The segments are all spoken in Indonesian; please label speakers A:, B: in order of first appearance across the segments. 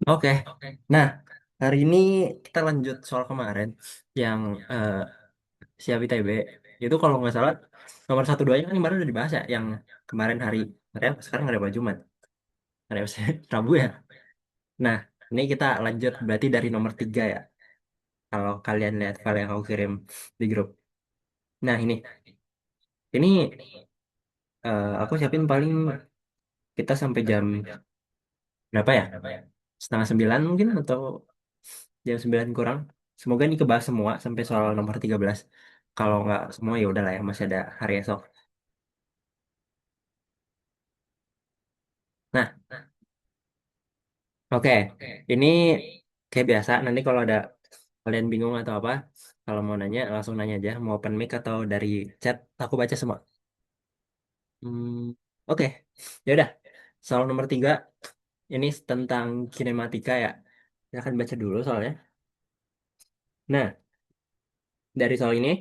A: Oke. Nah, hari ini kita lanjut soal kemarin yang eh siap ITB. Itu kalau nggak salah nomor satu duanya kan kemarin udah dibahas ya, yang kemarin hari apa? Sekarang hari apa? Jumat. Hari apa sih? Rabu ya. Nah, ini kita lanjut berarti dari nomor tiga ya. Kalau kalian lihat file yang aku kirim di grup. Nah, ini aku siapin paling kita sampai jam berapa ya? Setengah sembilan mungkin atau jam 9 kurang. Semoga ini kebahas semua sampai soal nomor 13. Kalau nggak semua ya udahlah ya, masih ada hari esok. Nah, oke. Ini kayak biasa, nanti kalau ada kalian bingung atau apa, kalau mau nanya langsung nanya aja, mau open mic atau dari chat, aku baca semua. Oke. Ya udah. Soal nomor 3 ini tentang kinematika ya. Saya akan baca dulu soalnya. Nah, dari soal ini,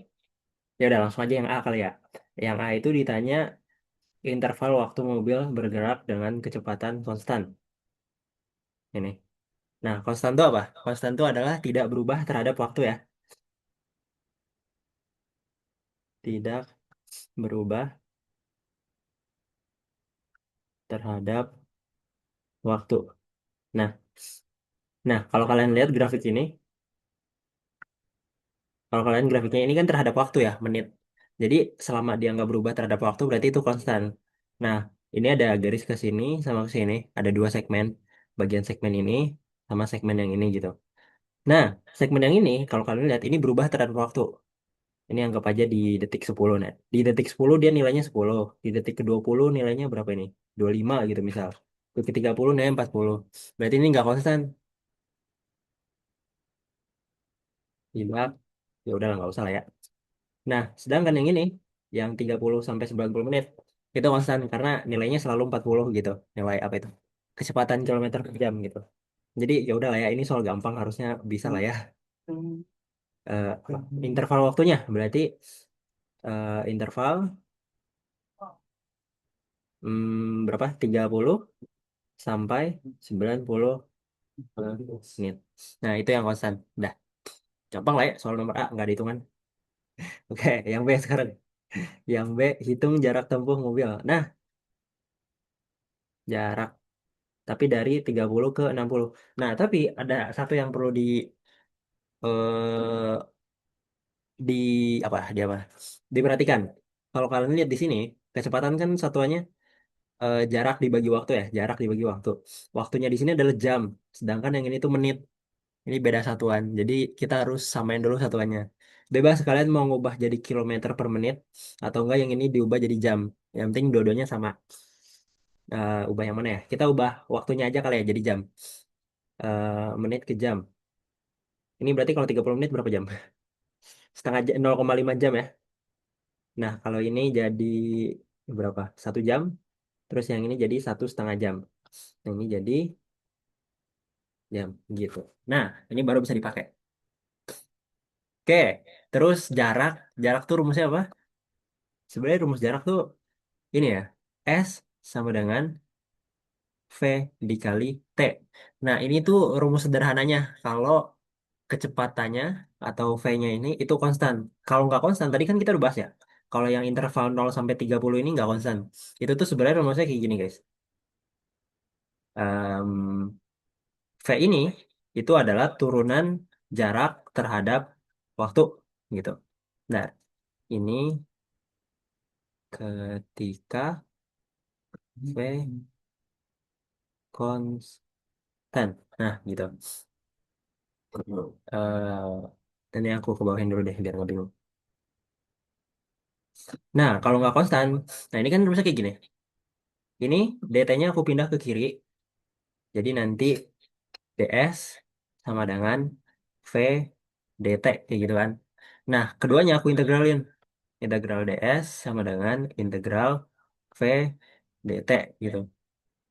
A: ya udah langsung aja yang A kali ya. Yang A itu ditanya interval waktu mobil bergerak dengan kecepatan konstan. Ini. Nah, konstan itu apa? Konstan itu adalah tidak berubah terhadap waktu ya. Tidak berubah terhadap waktu. Nah, kalau kalian lihat grafik ini, kalau kalian grafiknya ini kan terhadap waktu ya, menit. Jadi selama dia nggak berubah terhadap waktu berarti itu konstan. Nah, ini ada garis ke sini sama ke sini, ada dua segmen. Bagian segmen ini sama segmen yang ini gitu. Nah, segmen yang ini kalau kalian lihat ini berubah terhadap waktu. Ini anggap aja di detik 10 nah. Di detik 10 dia nilainya 10. Di detik ke-20 nilainya berapa ini? 25 gitu misal. Detik ke-30 nilainya 40. Berarti ini nggak konstan. Tidak. Ya udah nggak usah lah ya. Nah, sedangkan yang ini yang 30 sampai 90 menit itu konstan karena nilainya selalu 40 gitu. Nilai apa itu? Kecepatan kilometer per jam gitu. Jadi ya udah lah ya, ini soal gampang harusnya bisa lah ya. Apa? Interval waktunya berarti interval berapa? 30 sampai 90 menit. Nah, itu yang konstan. Udah, gampang lah ya soal nomor A, nggak ada hitungan. Oke, yang B sekarang. Yang B, hitung jarak tempuh mobil. Nah, jarak. Tapi dari 30 ke 60. Nah, tapi ada satu yang perlu eh, di di apa? Diperhatikan. Kalau kalian lihat di sini, kecepatan kan satuannya jarak dibagi waktu ya, jarak dibagi waktu. Waktunya di sini adalah jam, sedangkan yang ini tuh menit. Ini beda satuan. Jadi kita harus samain dulu satuannya. Bebas kalian mau ngubah jadi kilometer per menit atau enggak yang ini diubah jadi jam. Yang penting dua-duanya sama. Ubah yang mana ya? Kita ubah waktunya aja kali ya jadi jam. Menit ke jam. Ini berarti kalau 30 menit berapa jam? Setengah jam, 0,5 jam ya. Nah, kalau ini jadi berapa? 1 jam. Terus yang ini jadi 1,5 jam. Yang ini jadi jam gitu. Nah, ini baru bisa dipakai. Oke, terus jarak. Jarak tuh rumusnya apa? Sebenarnya rumus jarak tuh ini ya. S sama dengan V dikali T. Nah, ini tuh rumus sederhananya. Kalau kecepatannya atau V-nya ini itu konstan. Kalau nggak konstan, tadi kan kita udah bahas ya. Kalau yang interval 0 sampai 30 ini nggak konstan. Itu tuh sebenarnya rumusnya kayak gini, guys. Em, V ini itu adalah turunan jarak terhadap waktu gitu. Nah, ini ketika V konstan. Nah, gitu. Ini aku ke bawahin dulu deh biar nggak bingung. Nah, kalau nggak konstan, nah ini kan rumusnya kayak gini. Ini dt-nya aku pindah ke kiri. Jadi nanti ds sama dengan v dt kayak gitu kan. Nah, keduanya aku integralin. Integral ds sama dengan integral v dt gitu.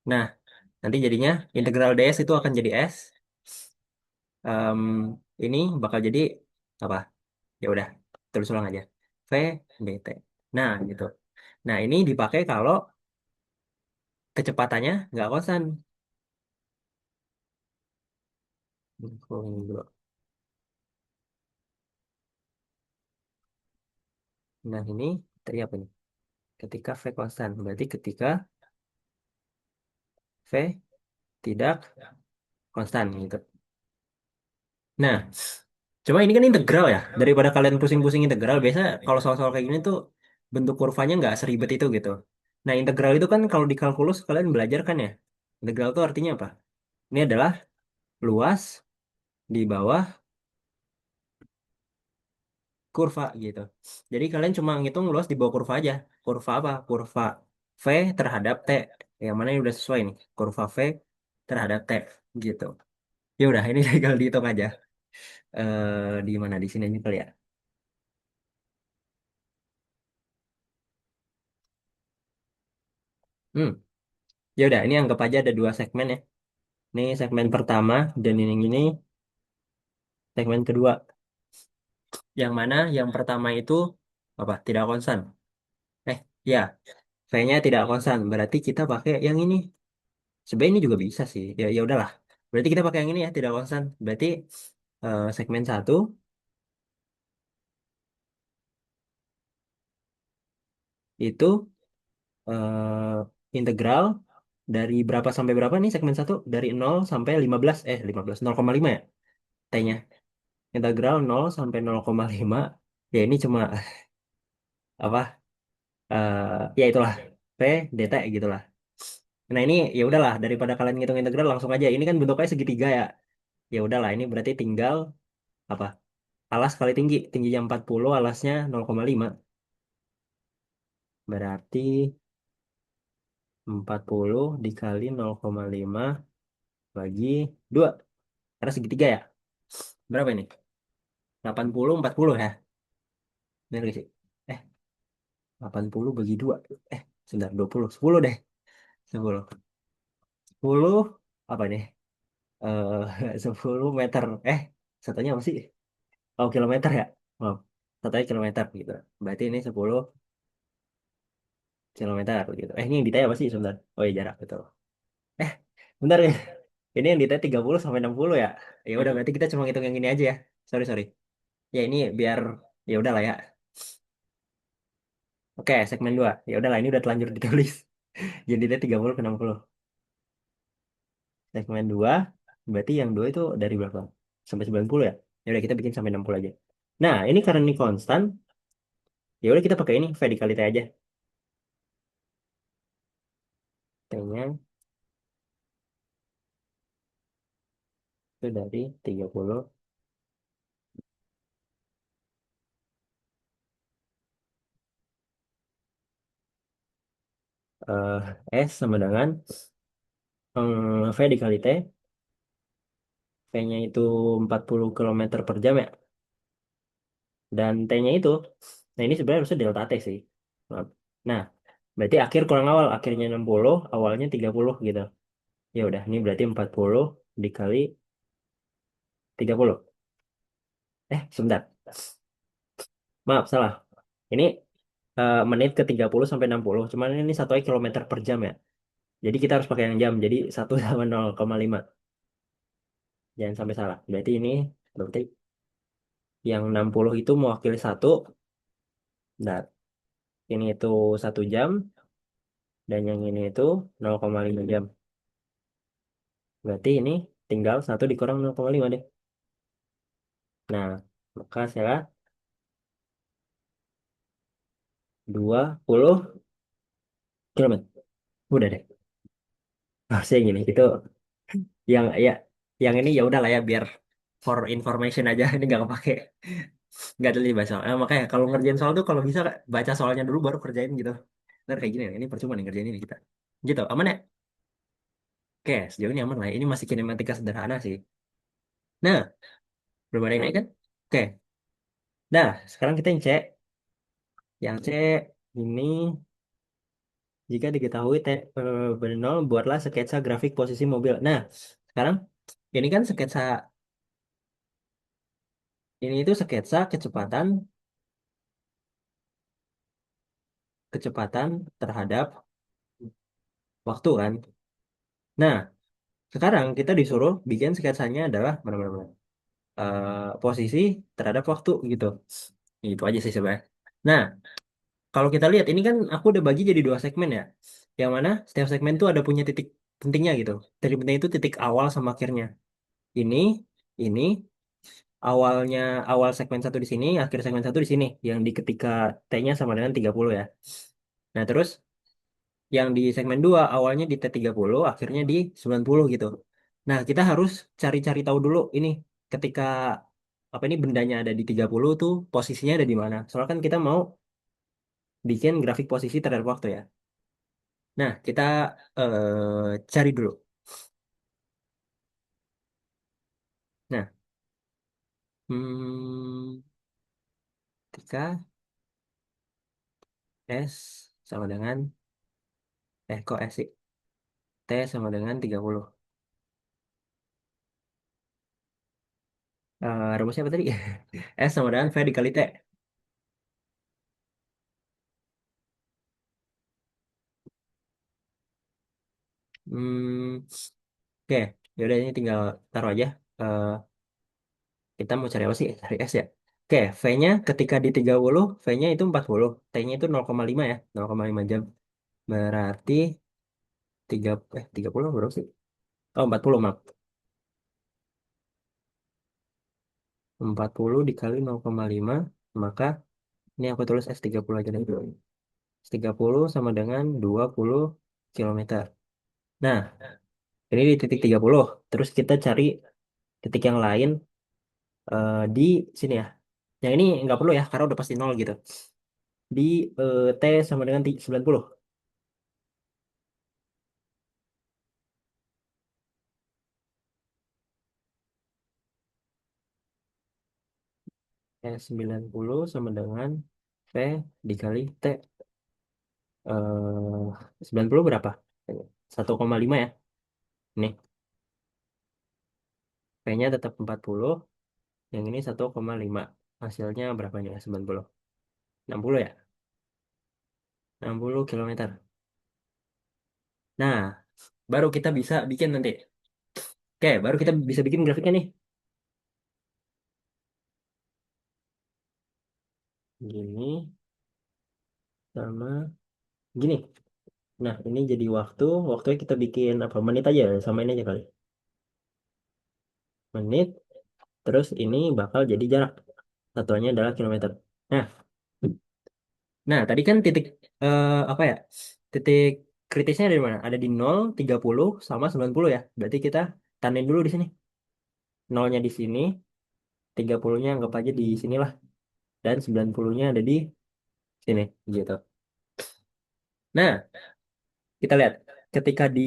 A: Nah, nanti jadinya integral ds itu akan jadi s. Em, ini bakal jadi apa? Ya udah, terus ulang aja. V dt. Nah, gitu. Nah, ini dipakai kalau kecepatannya nggak konstan. Kalau ini dulu. Nah ini tadi apa nih? Ketika V konstan, berarti ketika V tidak konstan gitu. Nah, cuma ini kan integral ya. Daripada kalian pusing-pusing integral, biasa kalau soal-soal kayak gini tuh bentuk kurvanya nggak seribet itu gitu. Nah, integral itu kan kalau di kalkulus kalian belajar kan ya. Integral itu artinya apa? Ini adalah luas di bawah kurva gitu. Jadi kalian cuma ngitung luas di bawah kurva aja. Kurva apa? Kurva V terhadap T. Yang mana ini udah sesuai nih. Kurva V terhadap T gitu. Ya udah, ini tinggal dihitung aja. Di mana di sini aja kali ya. Hmm. Ya udah, ini anggap aja ada dua segmen ya. Ini segmen pertama dan ini segmen kedua. Yang mana yang pertama itu apa? Tidak konstan. Ya, V-nya tidak konstan. Berarti kita pakai yang ini. Sebenarnya ini juga bisa sih. Ya ya udahlah. Berarti kita pakai yang ini ya, tidak konstan. Berarti segmen satu itu integral dari berapa sampai berapa nih segmen satu? Dari 0 sampai 15. 15. 0,5 ya T-nya. Integral 0 sampai 0,5. Ya ini cuma apa? eh Ya itulah P dt gitu lah. Nah ini ya udahlah, daripada kalian ngitung integral langsung aja. Ini kan bentuknya segitiga ya. Ya udahlah, ini berarti tinggal apa? Alas kali tinggi. Tingginya 40, alasnya 0,5. Berarti 40 dikali 0,5 bagi 2. Karena segitiga ya. Berapa ini? 80, 40 ya. Benar gak sih? Eh, 80 bagi 2. Sebentar, 20. 10 deh. 10. 10 apa nih? 10 meter. Satunya apa sih? Oh, kilometer ya? Oh, satunya kilometer gitu. Berarti ini 10 kilometer gitu. Ini yang ditanya apa sih sebentar? Oh iya, jarak, betul. Eh, Bentar ya. Ini yang ditanya 30 sampai 60 ya? Ya udah, berarti kita cuma ngitung yang ini aja ya. Sorry, sorry. Ya ini biar ya udah lah ya. Oke, segmen 2. Ya udahlah, ini udah telanjur ditulis. Jadi ditanya 30 ke 60. Segmen 2 berarti yang 2 itu dari berapa? Sampai 90 ya? Ya udah, kita bikin sampai 60 aja. Nah, ini karena ini konstan, ya udah kita pakai ini V dikali T aja. T-nya itu dari 30 S sama dengan V dikali T. V-nya itu 40 kilometer per jam ya. Dan T-nya itu, nah ini sebenarnya harusnya delta T sih. Maaf. Nah, berarti akhir kurang awal, akhirnya 60, awalnya 30 gitu. Ya udah, ini berarti 40 dikali 30. Sebentar. Maaf, salah. Ini menit ke 30 sampai 60. Cuman ini satu kilometer per jam ya. Jadi kita harus pakai yang jam. Jadi 1 sama 0,5. Jangan sampai salah. Berarti yang 60 itu mewakili satu. Nah, ini itu 1 jam. Dan yang ini itu 0,5 jam. Berarti ini tinggal satu dikurang 0,5 deh. Nah, maka saya 20 kilometer. Udah deh. Harusnya gini. Itu yang ya yang ini ya udah lah ya, biar for information aja. Ini nggak kepake. Nggak ada di soal. Makanya kalau ngerjain soal tuh kalau bisa baca soalnya dulu baru kerjain gitu. Ntar kayak gini, ini percuma nih ngerjain ini kita. Gitu, aman ya? Oke, sejauh ini aman lah. Ini masih kinematika sederhana sih. Nah, belum ada yang naik kan? Oke, nah sekarang kita yang cek. Yang cek ini jika diketahui bernol, buatlah sketsa grafik posisi mobil. Nah, sekarang ini kan ini itu sketsa kecepatan kecepatan terhadap waktu kan. Nah, Sekarang kita disuruh bikin sketsanya adalah mana-mana. Posisi terhadap waktu gitu. Itu aja sih sebenarnya. Nah, kalau kita lihat ini kan aku udah bagi jadi dua segmen ya. Yang mana setiap segmen tuh ada punya titik pentingnya gitu. Titik penting itu titik awal sama akhirnya. Ini, ini awalnya awal segmen satu di sini, akhir segmen satu di sini. Yang di ketika T-nya sama dengan 30 ya. Nah, terus yang di segmen 2 awalnya di T30, akhirnya di 90 gitu. Nah, kita harus cari-cari tahu dulu ini ketika apa ini bendanya ada di 30 tuh posisinya ada di mana. Soalnya kan kita mau bikin grafik posisi terhadap waktu ya. Nah, kita cari dulu. Nah, hmm, ketika S sama dengan kok S sih? T sama dengan 30. Rumusnya apa tadi? S sama dengan V dikali T. Hmm, oke. Yaudah ini tinggal taruh aja. Eh, kita mau cari apa sih? Cari S ya. Oke, V-nya ketika di 30, V-nya itu 40. T-nya itu 0,5 ya. 0,5 jam. Berarti 30 berapa sih? Oh, 40 maaf. 40 dikali 0,5, maka ini aku tulis S30 aja deh. S30 sama dengan 20 kilometer. Nah, ini di titik 30. Terus kita cari titik yang lain di sini ya. Yang ini nggak perlu ya, karena udah pasti nol gitu. Di T sama dengan 90. S90 sama dengan V dikali T. 90 berapa? 1,5 ya. Nih, V-nya tetap 40. Yang ini 1,5. Hasilnya berapa nih? 90. 60 ya? 60 kilometer. Nah, baru kita bisa bikin nanti. Oke, baru kita bisa bikin grafiknya nih. Gini sama gini. Nah, ini jadi waktu. Waktunya kita bikin apa? Menit aja. Sama ini aja kali. Menit. Terus ini bakal jadi jarak. Satuannya adalah kilometer. Nah, tadi kan titik apa ya? Titik kritisnya dari mana? Ada di 0, 30 sama 90 ya. Berarti kita tandain dulu di sini. Nolnya di sini, 30-nya anggap aja di sinilah. Dan 90-nya ada di sini gitu. Nah, kita lihat ketika di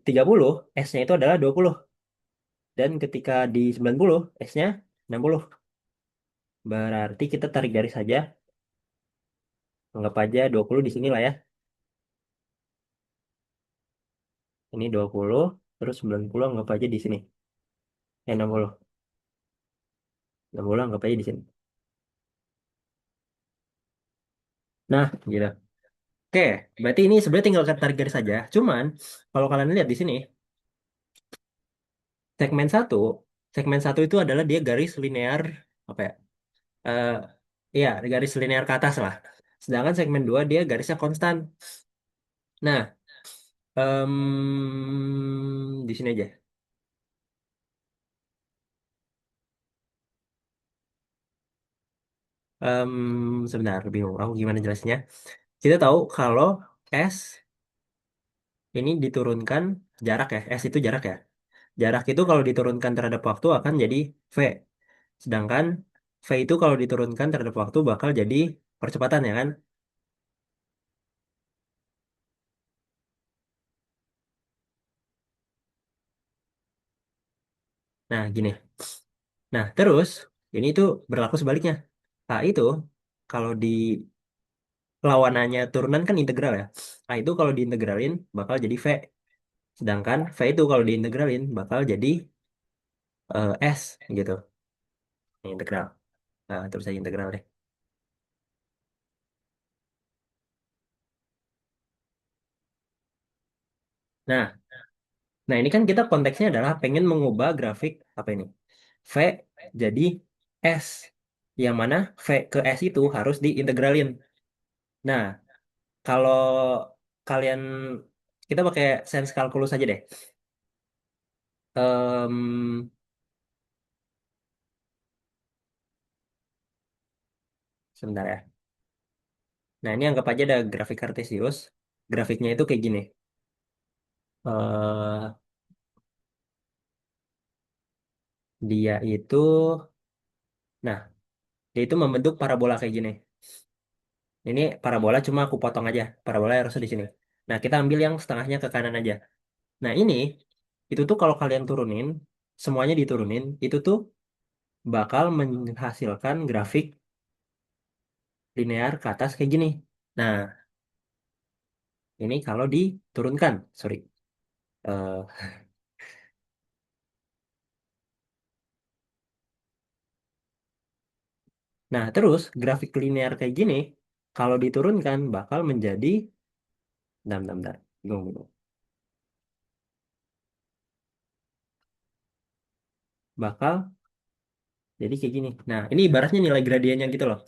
A: 30 S-nya itu adalah 20 dan ketika di 90 S-nya 60. Berarti kita tarik garis saja. Anggap aja 20 di sini lah ya. Ini 20 terus 90 anggap aja di sini. 60. 60 anggap aja di sini. Nah, gitu. Oke, berarti ini sebenarnya tinggal tarik garis saja. Cuman kalau kalian lihat di sini, segmen satu, segmen satu itu adalah dia garis linear apa ya? Eh iya, garis linear ke atas lah. Sedangkan segmen 2 dia garisnya konstan. Nah, di sini aja. Sebentar, bingung. Aku gimana jelasnya? Kita tahu kalau S ini diturunkan jarak ya. S itu jarak ya. Jarak itu kalau diturunkan terhadap waktu akan jadi V. Sedangkan V itu kalau diturunkan terhadap waktu bakal jadi percepatan ya kan? Nah, gini. Nah, terus ini tuh berlaku sebaliknya. A itu kalau di lawanannya turunan kan integral ya. A itu kalau diintegralin bakal jadi V. Sedangkan V itu kalau diintegralin bakal jadi S gitu. Integral. Nah, terus saya integral deh. Nah, Nah, ini kan kita konteksnya adalah pengen mengubah grafik apa ini? V jadi S. Yang mana V ke S itu harus diintegralin. Nah, kalau kalian kita pakai sense calculus aja deh. Em, Sebentar ya. Nah, ini anggap aja ada grafik Cartesius. Grafiknya itu kayak gini. eh Dia itu, nah, dia itu membentuk parabola kayak gini. Ini parabola cuma aku potong aja. Parabola harusnya di sini. Nah, kita ambil yang setengahnya ke kanan aja. Nah, ini itu tuh kalau kalian turunin, semuanya diturunin, itu tuh bakal menghasilkan grafik linear ke atas kayak gini. Nah, ini kalau diturunkan, sorry. Eh, nah, terus grafik linear kayak gini, kalau diturunkan bakal menjadi, bentar, bentar, bentar. Bingung, bingung. Bakal jadi kayak gini. Nah, ini ibaratnya nilai gradiennya gitu loh.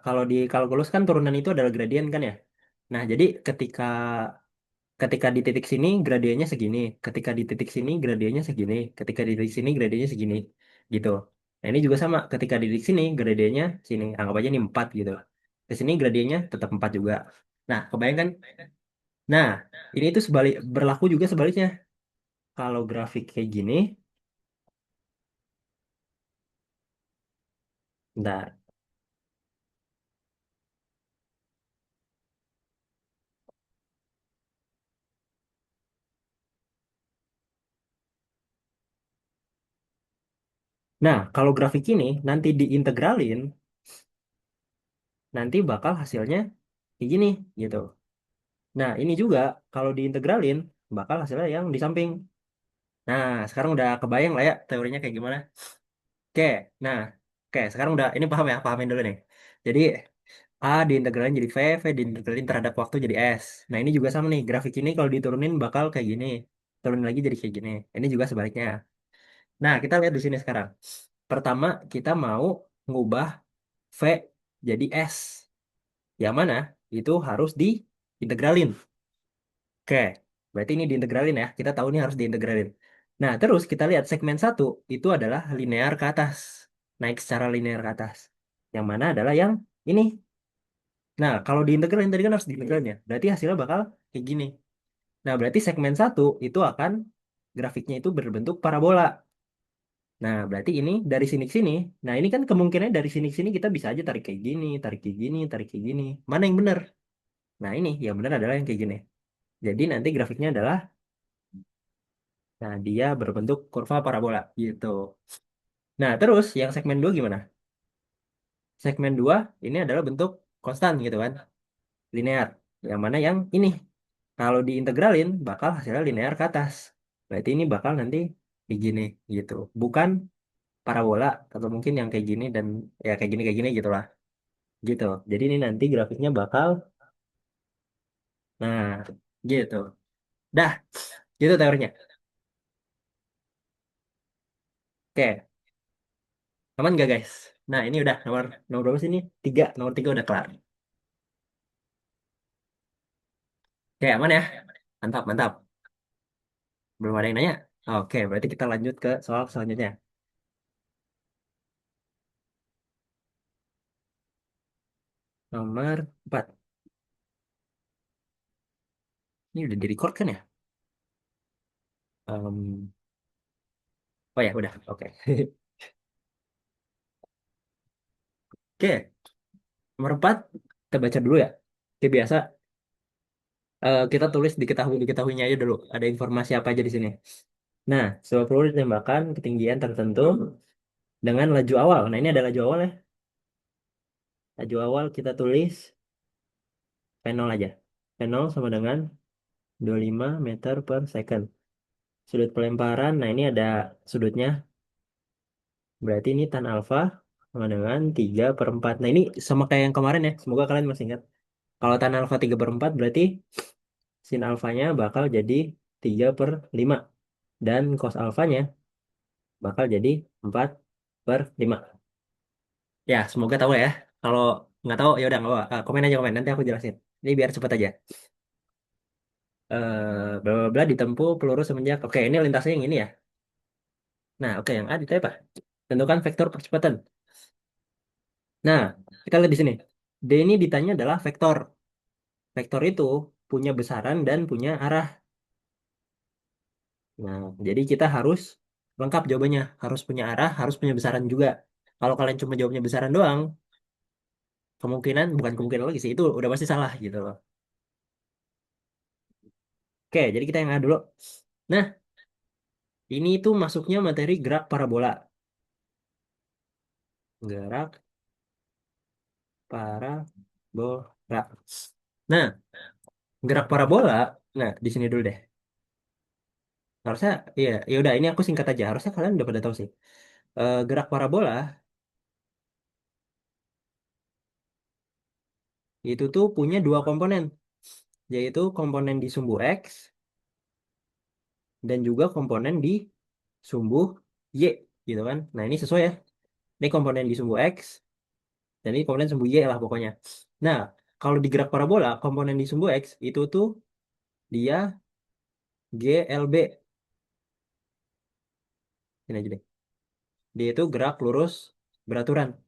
A: Kalau di kalkulus kan turunan itu adalah gradien kan ya. Nah, jadi ketika ketika di titik sini gradiennya segini, ketika di titik sini gradiennya segini, ketika di titik sini gradiennya segini, gitu. Nah, ini juga sama. Ketika di titik sini gradiennya sini, anggap aja ini 4 gitu. Ke sini gradiennya tetap 4 juga. Nah, kebayangkan? Nah, ini itu berlaku juga sebaliknya. Kalau grafik kayak gini, bentar. Nah, kalau grafik ini nanti diintegralin, nanti bakal hasilnya kayak gini gitu. Nah, ini juga kalau diintegralin bakal hasilnya yang di samping. Nah, sekarang udah kebayang lah ya teorinya kayak gimana. Oke, nah, oke, sekarang udah ini paham ya, pahamin dulu nih. Jadi A diintegralin jadi V diintegralin terhadap waktu jadi S. Nah, ini juga sama nih, grafik ini kalau diturunin bakal kayak gini. Turunin lagi jadi kayak gini. Ini juga sebaliknya. Nah, kita lihat di sini sekarang. Pertama, kita mau ngubah V jadi S. Yang mana itu harus diintegralin. Oke, berarti ini diintegralin ya. Kita tahu ini harus diintegralin. Nah, terus kita lihat segmen satu itu adalah linear ke atas. Naik secara linear ke atas. Yang mana adalah yang ini. Nah, kalau diintegralin tadi kan harus diintegralin ya. Berarti hasilnya bakal kayak gini. Nah, berarti segmen satu itu akan grafiknya itu berbentuk parabola. Nah, berarti ini dari sini ke sini. Nah, ini kan kemungkinannya dari sini ke sini kita bisa aja tarik kayak gini, tarik kayak gini, tarik kayak gini. Mana yang benar? Nah, ini yang benar adalah yang kayak gini. Jadi nanti grafiknya adalah, nah, dia berbentuk kurva parabola gitu. Nah, terus yang segmen 2 gimana? Segmen 2 ini adalah bentuk konstan gitu kan, linear. Yang mana yang ini kalau diintegralin bakal hasilnya linear ke atas. Berarti ini bakal nanti kayak gini gitu. Bukan parabola atau mungkin yang kayak gini dan ya kayak gini gitu lah. Gitu. Jadi ini nanti grafiknya bakal, nah, gitu. Dah, gitu teorinya. Oke, aman gak guys? Nah, ini udah nomor nomor berapa sih ini? Tiga, nomor tiga udah kelar. Oke, aman ya? Mantap, mantap. Belum ada yang nanya? Oke, berarti kita lanjut ke soal selanjutnya. Nomor 4. Ini udah di-record kan ya? Em, oh ya, udah. Oke. Oke, nomor 4. Kita baca dulu ya. Oke, biasa. Kita tulis diketahuinya aja dulu. Ada informasi apa aja di sini. Nah, sebuah peluru ditembakkan ketinggian tertentu dengan laju awal. Nah, ini ada laju awal ya. Laju awal kita tulis V0 aja. V0 sama dengan 25 meter per second. Sudut pelemparan, nah ini ada sudutnya. Berarti ini tan alfa sama dengan 3 per 4. Nah, ini sama kayak yang kemarin ya. Semoga kalian masih ingat. Kalau tan alfa 3 per 4 berarti sin alfanya bakal jadi 3/5. Dan cos alfanya bakal jadi 4/5. Ya, semoga tahu ya. Kalau nggak tahu, ya udah nggak apa. Komen aja komen, nanti aku jelasin. Ini biar cepet aja. Bla bla bla ditempuh peluru semenjak. Oke, ini lintasnya yang ini ya. Nah, oke yang A ditanya apa? Tentukan vektor percepatan. Nah, kita lihat di sini. D ini ditanya adalah vektor. Vektor itu punya besaran dan punya arah. Nah, jadi kita harus lengkap jawabannya. Harus punya arah, harus punya besaran juga. Kalau kalian cuma jawabnya besaran doang, kemungkinan, bukan kemungkinan lagi sih, itu udah pasti salah gitu loh. Oke, jadi kita yang A dulu. Nah, ini tuh masuknya materi gerak parabola. Gerak parabola. Nah, gerak parabola. Nah, di sini dulu deh. Harusnya, iya, ya udah. Ini aku singkat aja. Harusnya kalian udah pada tahu sih. Gerak parabola itu tuh punya dua komponen, yaitu komponen di sumbu x dan juga komponen di sumbu y, gitu kan? Nah, ini sesuai ya. Ini komponen di sumbu x dan ini komponen sumbu y lah pokoknya. Nah, kalau di gerak parabola, komponen di sumbu x itu tuh dia GLB. Ini aja deh. Dia itu gerak lurus beraturan.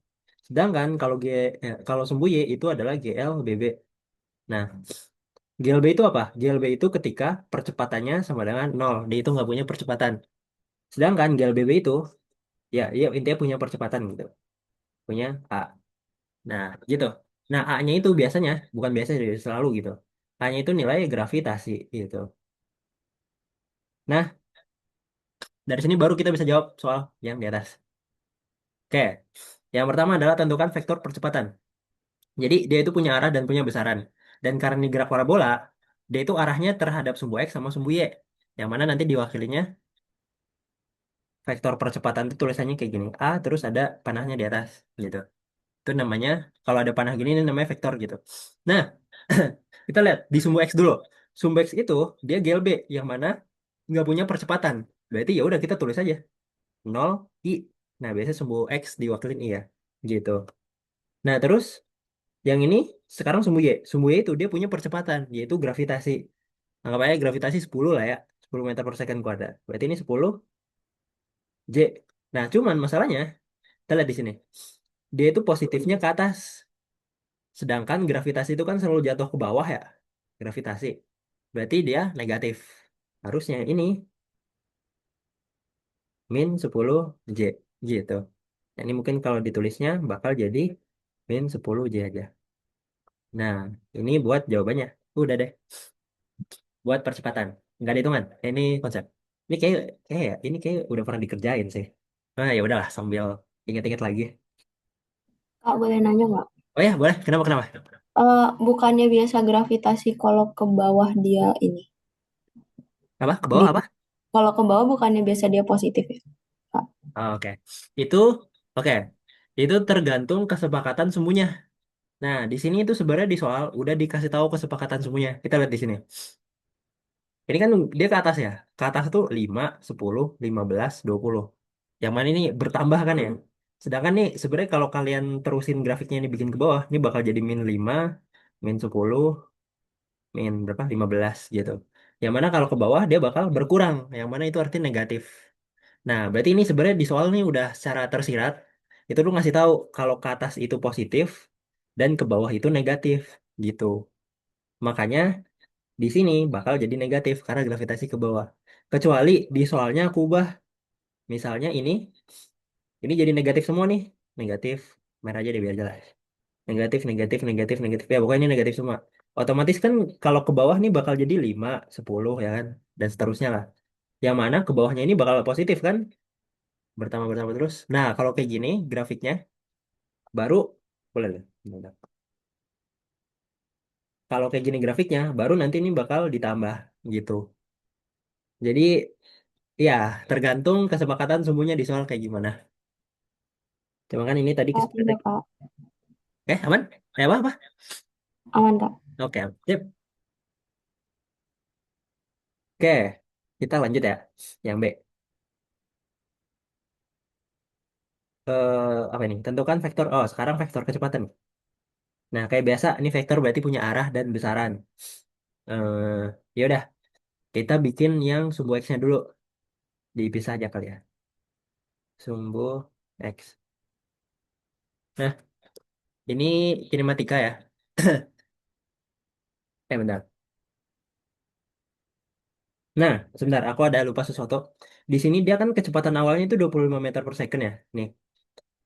A: Sedangkan kalau sumbu Y itu adalah GLBB. Nah, GLB itu apa? GLB itu ketika percepatannya sama dengan nol. Dia itu nggak punya percepatan. Sedangkan GLBB itu, ya, ya intinya punya percepatan gitu. Punya A. Nah, gitu. Nah, A-nya itu biasanya, bukan biasa selalu gitu. A-nya itu nilai gravitasi gitu. Nah, dari sini baru kita bisa jawab soal yang di atas. Oke. Yang pertama adalah tentukan vektor percepatan. Jadi dia itu punya arah dan punya besaran. Dan karena ini gerak parabola, dia itu arahnya terhadap sumbu X sama sumbu Y. Yang mana nanti diwakilinya vektor percepatan itu tulisannya kayak gini. A terus ada panahnya di atas gitu. Itu namanya, kalau ada panah gini ini namanya vektor gitu. Nah, kita lihat di sumbu X dulu. Sumbu X itu dia GLB yang mana nggak punya percepatan. Berarti ya udah kita tulis aja 0 I. Nah, biasanya sumbu X diwakilin I ya. Gitu. Nah, terus yang ini sekarang sumbu Y. Sumbu Y itu dia punya percepatan, yaitu gravitasi. Anggap aja gravitasi 10 lah ya. 10 meter per second kuadrat. Berarti ini 10 J. Nah, cuman masalahnya, kita lihat di sini. Dia itu positifnya ke atas. Sedangkan gravitasi itu kan selalu jatuh ke bawah ya. Gravitasi. Berarti dia negatif. Harusnya ini -10 J. Gitu. Nah, ini mungkin kalau ditulisnya bakal jadi -10 J aja. Nah, ini buat jawabannya. Udah deh. Buat percepatan. Nggak ada hitungan. Ini konsep. Ini kayak udah pernah dikerjain sih. Nah, ya udahlah sambil ingat-ingat lagi.
B: Kak, boleh nanya nggak?
A: Oh ya, boleh. Kenapa kenapa?
B: Bukannya biasa gravitasi kalau ke bawah dia ini?
A: Apa? Ke
B: Di
A: bawah apa?
B: Kalau ke bawah bukannya biasa dia positif ya, Kak?
A: Oh, oke. Itu oke. Itu tergantung kesepakatan sumbunya. Nah, di sini itu sebenarnya di soal udah dikasih tahu kesepakatan sumbunya. Kita lihat di sini. Ini kan dia ke atas ya. Ke atas tuh 5, 10, 15, 20. Yang mana ini bertambah kan ya. Sedangkan nih sebenarnya kalau kalian terusin grafiknya ini bikin ke bawah, ini bakal jadi -5, -10, berapa? 15 gitu. Yang mana kalau ke bawah dia bakal berkurang. Yang mana itu artinya negatif. Nah, berarti ini sebenarnya di soal nih udah secara tersirat. Itu lu ngasih tahu kalau ke atas itu positif dan ke bawah itu negatif gitu. Makanya di sini bakal jadi negatif karena gravitasi ke bawah. Kecuali di soalnya aku ubah. Misalnya ini jadi negatif semua nih. Negatif, merah aja deh biar jelas. Negatif, negatif, negatif, negatif. Ya pokoknya ini negatif semua. Otomatis kan kalau ke bawah nih bakal jadi 5, 10 ya kan. Dan seterusnya lah. Yang mana ke bawahnya ini bakal positif kan. Bertambah, bertambah terus. Nah kalau kayak gini grafiknya baru, boleh lah. Bentar. Kalau kayak gini grafiknya baru nanti ini bakal ditambah gitu. Jadi ya tergantung kesepakatan sumbunya di soal kayak gimana. Cuma kan ini tadi
B: Kak,
A: kesepakatan.
B: iya Kak.
A: Aman? Apa apa?
B: Aman Kak.
A: Oke, sip. Oke, kita lanjut ya. Yang B. Apa ini? Tentukan vektor. Oh, sekarang vektor kecepatan. Nah, kayak biasa, ini vektor berarti punya arah dan besaran. Ya udah, kita bikin yang sumbu X-nya dulu. Dipisah aja kali ya. Sumbu X. Nah, ini kinematika ya. Bentar. Nah, sebentar, aku ada lupa sesuatu. Di sini dia kan kecepatan awalnya itu 25 meter per second ya. Nih.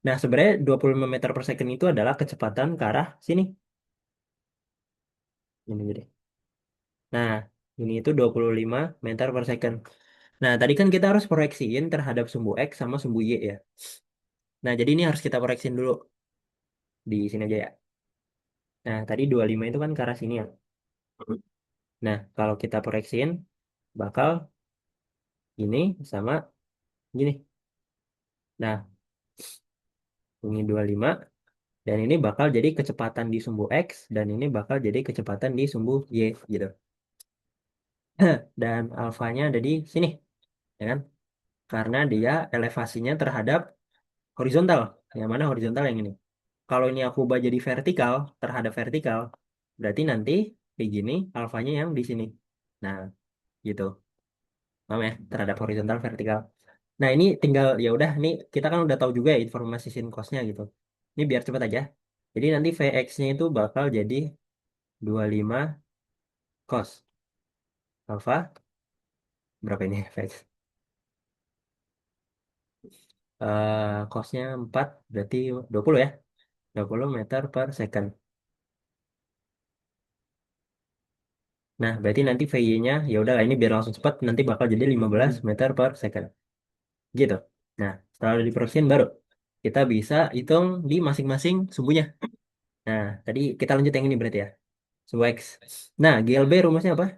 A: Nah, sebenarnya 25 meter per second itu adalah kecepatan ke arah sini. Ini jadi. Nah, ini itu 25 meter per second. Nah, tadi kan kita harus proyeksiin terhadap sumbu X sama sumbu Y ya. Nah, jadi ini harus kita proyeksiin dulu di sini aja ya. Nah, tadi 25 itu kan ke arah sini ya. Nah, kalau kita proyeksiin, bakal ini sama gini. Nah, ini 25, dan ini bakal jadi kecepatan di sumbu X, dan ini bakal jadi kecepatan di sumbu Y, gitu. Dan alfanya ada di sini, ya kan? Karena dia elevasinya terhadap horizontal. Yang mana horizontal yang ini. Kalau ini aku ubah jadi vertikal, terhadap vertikal, berarti nanti kayak gini, alfanya yang di sini. Nah, gitu. Paham ya? Terhadap horizontal, vertikal. Nah, ini tinggal, ya udah, nih kita kan udah tahu juga ya informasi sin cos-nya gitu. Ini biar cepet aja. Jadi nanti Vx-nya itu bakal jadi 25 cos. Alpha, berapa ini Vx? Cos-nya 4, berarti 20 ya. 20 meter per second. Nah, berarti nanti VY-nya, ya udahlah ini biar langsung cepat, nanti bakal jadi 15 meter per second. Gitu. Nah, setelah udah diproyeksiin baru kita bisa hitung di masing-masing sumbunya. Nah, tadi kita lanjut yang ini berarti ya. Sumbu X. Nah, GLB rumusnya apa?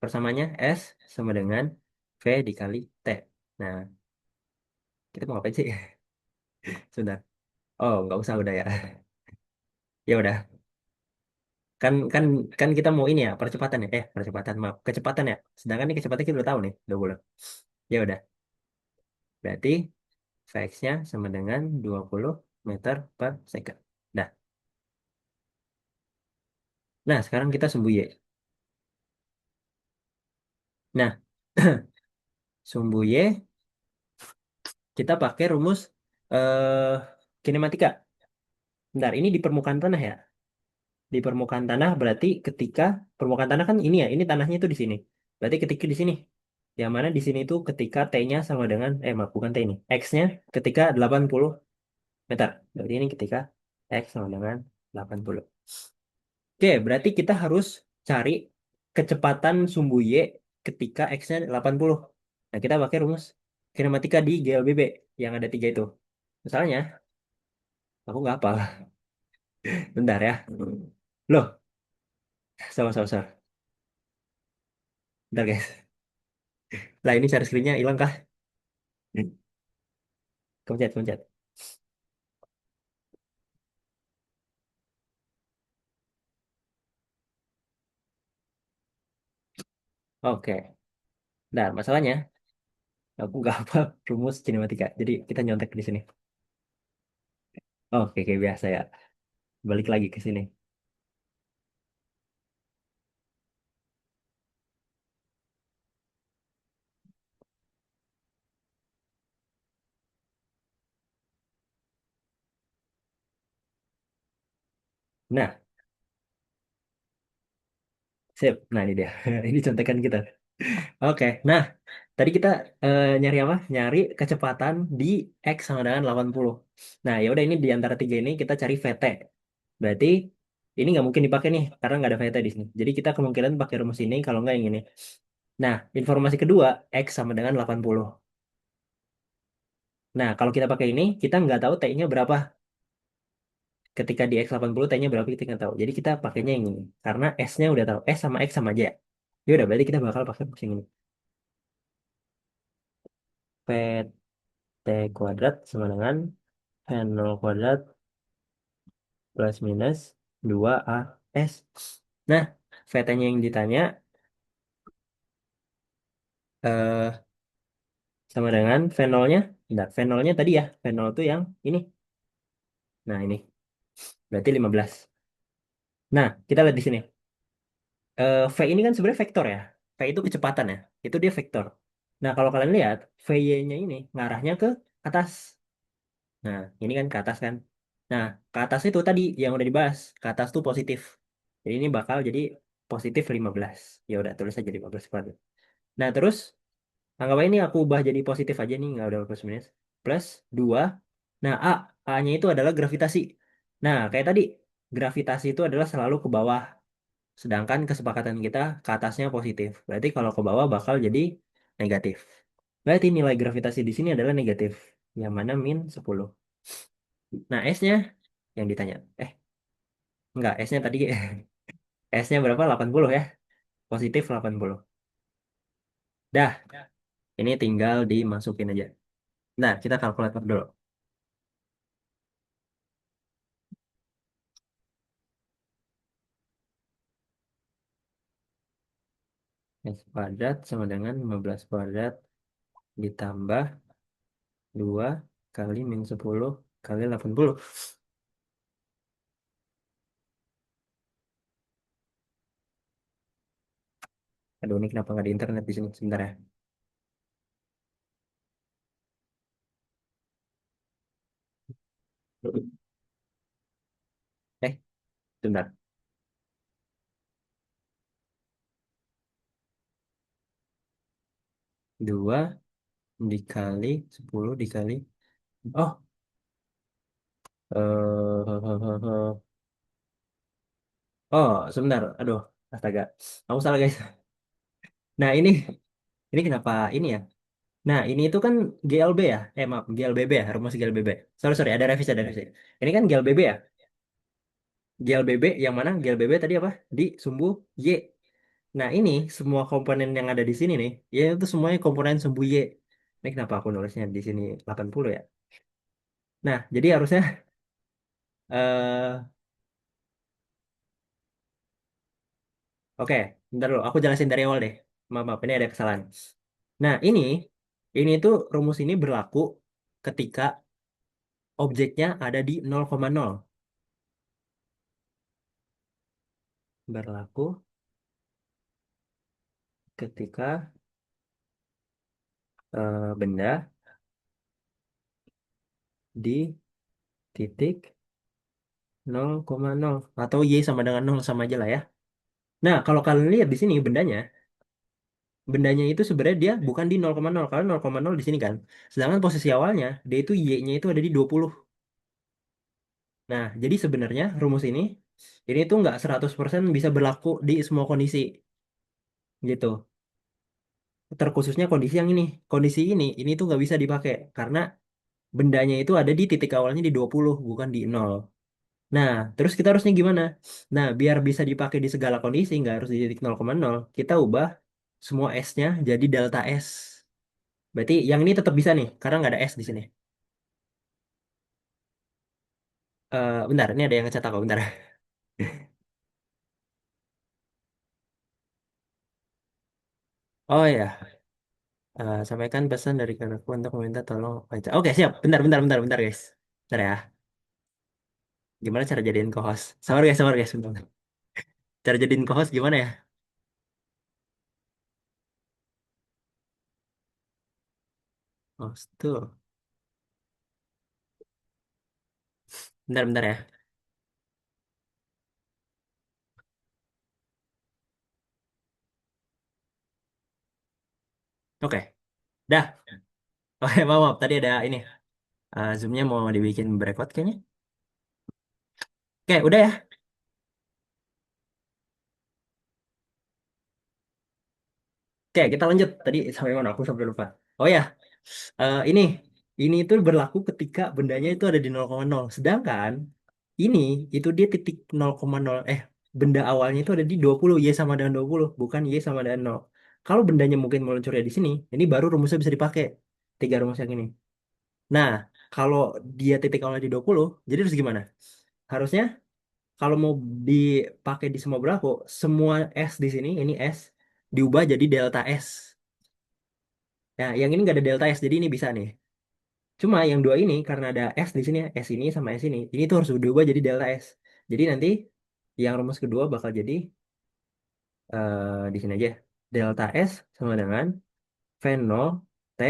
A: Persamanya S sama dengan V dikali T. Nah, kita mau ngapain sih? Sudah. Oh, nggak usah udah ya. Ya udah. Kan kan kan kita mau ini ya, percepatan ya. Percepatan, maaf. Kecepatan ya. Sedangkan ini kecepatan kita udah tahu nih, 20. Ya udah. Berarti Vx-nya sama dengan 20 meter per second. Dah. Nah, sekarang kita sumbu Y. Nah, sumbu Y kita pakai rumus eh kinematika. Bentar, ini di permukaan tanah ya. Di permukaan tanah berarti ketika permukaan tanah kan ini ya, ini tanahnya itu di sini. Berarti ketika di sini. Yang mana di sini itu ketika T-nya sama dengan maaf bukan T ini. X-nya ketika 80 meter. Berarti ini ketika X sama dengan 80. Oke, berarti kita harus cari kecepatan sumbu Y ketika X-nya 80. Nah, kita pakai rumus kinematika di GLBB yang ada tiga itu. Misalnya, aku nggak hafal. Bentar ya. Loh, sama-sama. Bentar guys. Lah ini share screen-nya hilang kah? Kepencet, kepencet. Oke. Nah, masalahnya aku nggak hafal rumus kinematika. Jadi kita nyontek di sini. Oke, kayak biasa ya. Balik lagi ke sini. Nah, sip. Nah, ini dia. Ini contekan kita. Oke. Nah, tadi kita nyari apa? Nyari kecepatan di X sama dengan 80. Nah, ya udah ini di antara tiga ini kita cari VT. Berarti ini nggak mungkin dipakai nih karena nggak ada VT di sini. Jadi kita kemungkinan pakai rumus ini kalau nggak yang ini. Nah, informasi kedua X sama dengan 80. Nah, kalau kita pakai ini, kita nggak tahu T-nya berapa. Ketika di X80 T-nya berapa kita nggak tahu. Jadi kita pakainya yang ini. Karena S-nya udah tahu. S sama X sama aja ya. Ya udah, berarti kita bakal pakai rumus yang ini. PT kuadrat sama dengan N0 kuadrat plus minus 2AS. Nah, VT-nya yang ditanya eh sama dengan fenolnya. Bentar, fenolnya tadi ya. Fenol itu yang ini. Nah, ini. Berarti 15. Nah, kita lihat di sini. V ini kan sebenarnya vektor ya. V itu kecepatan ya. Itu dia vektor. Nah, kalau kalian lihat, VY-nya ini ngarahnya ke atas. Nah, ini kan ke atas kan. Nah, ke atas itu tadi yang udah dibahas. Ke atas tuh positif. Jadi ini bakal jadi positif 15. Ya udah, tulis aja 15 kuadrat. Nah, terus anggap aja ini aku ubah jadi positif aja nih, nggak udah plus minus. Plus 2. Nah, A-nya itu adalah gravitasi. Nah, kayak tadi, gravitasi itu adalah selalu ke bawah. Sedangkan kesepakatan kita ke atasnya positif. Berarti kalau ke bawah bakal jadi negatif. Berarti nilai gravitasi di sini adalah negatif. Yang mana min 10. Nah, S-nya yang ditanya. Enggak, S-nya tadi. S-nya berapa? 80 ya. Positif 80. Dah, ini tinggal dimasukin aja. Nah, kita kalkulator dulu. S kuadrat sama dengan 15 kuadrat ditambah 2 kali min 10 kali 80. Aduh, ini kenapa nggak di internet di sini? Sebentar ya. Eh, sebentar. 2 dikali 10 dikali. Oh, oh, sebentar. Aduh, astaga. Aku salah, guys. Nah, ini kenapa ini ya? Nah, ini itu kan GLB ya? Maaf, GLBB ya, rumus GLBB. Sorry, sorry, ada revisi, ada revisi. Ini kan GLBB ya? GLBB yang mana? GLBB tadi apa? Di sumbu Y. Nah, ini semua komponen yang ada di sini nih, ya itu semuanya komponen sumbu Y. Ini kenapa aku nulisnya di sini 80 ya? Nah, jadi harusnya eh oke, bentar dulu, aku jelasin dari awal deh. Maaf, maaf, ini ada kesalahan. Nah, ini tuh rumus ini berlaku ketika objeknya ada di 0,0. Berlaku ketika benda di titik 0,0 atau Y sama dengan 0 sama aja lah ya. Nah, kalau kalian lihat di sini bendanya itu sebenarnya dia bukan di 0,0 karena 0,0 di sini kan. Sedangkan posisi awalnya dia itu Y-nya itu ada di 20. Nah, jadi sebenarnya rumus ini tuh nggak 100% bisa berlaku di semua kondisi gitu. Terkhususnya kondisi yang ini. Kondisi ini tuh nggak bisa dipakai karena bendanya itu ada di titik awalnya di 20 bukan di 0. Nah, terus kita harusnya gimana? Nah, biar bisa dipakai di segala kondisi, nggak harus di titik 0,0, kita ubah semua S-nya jadi delta S. Berarti yang ini tetap bisa nih, karena nggak ada S di sini. Bentar, ini ada yang ngecat aku, bentar. Oh ya, sampaikan pesan dari kanakku untuk meminta tolong baca. Oke, siap. Bentar, bentar, bentar, bentar, guys. Bentar ya. Gimana cara jadiin co-host? Sabar guys, bentar. Cara jadiin co-host gimana ya? Host tuh. Bentar, bentar ya. Oke, dah. Oke, maaf, maaf. Tadi ada ini. Zoom-nya mau dibikin breakout kayaknya. Oke, udah ya. Oke, kita lanjut. Tadi sampai mana? Aku sampai lupa. Oh ya, ini itu berlaku ketika bendanya itu ada di 0,0. Sedangkan ini itu dia titik 0,0. Benda awalnya itu ada di 20. Y sama dengan 20, bukan Y sama dengan 0. Kalau bendanya mungkin meluncurnya di sini, ini baru rumusnya bisa dipakai. Tiga rumus yang ini. Nah, kalau dia titik awalnya di 20, jadi harus gimana? Harusnya kalau mau dipakai di semua berlaku, semua S di sini, ini S, diubah jadi delta S. Nah, yang ini nggak ada delta S, jadi ini bisa nih. Cuma yang dua ini karena ada S di sini, S ini sama S ini tuh harus diubah jadi delta S. Jadi nanti yang rumus kedua bakal jadi di sini aja. Delta S sama dengan V0 T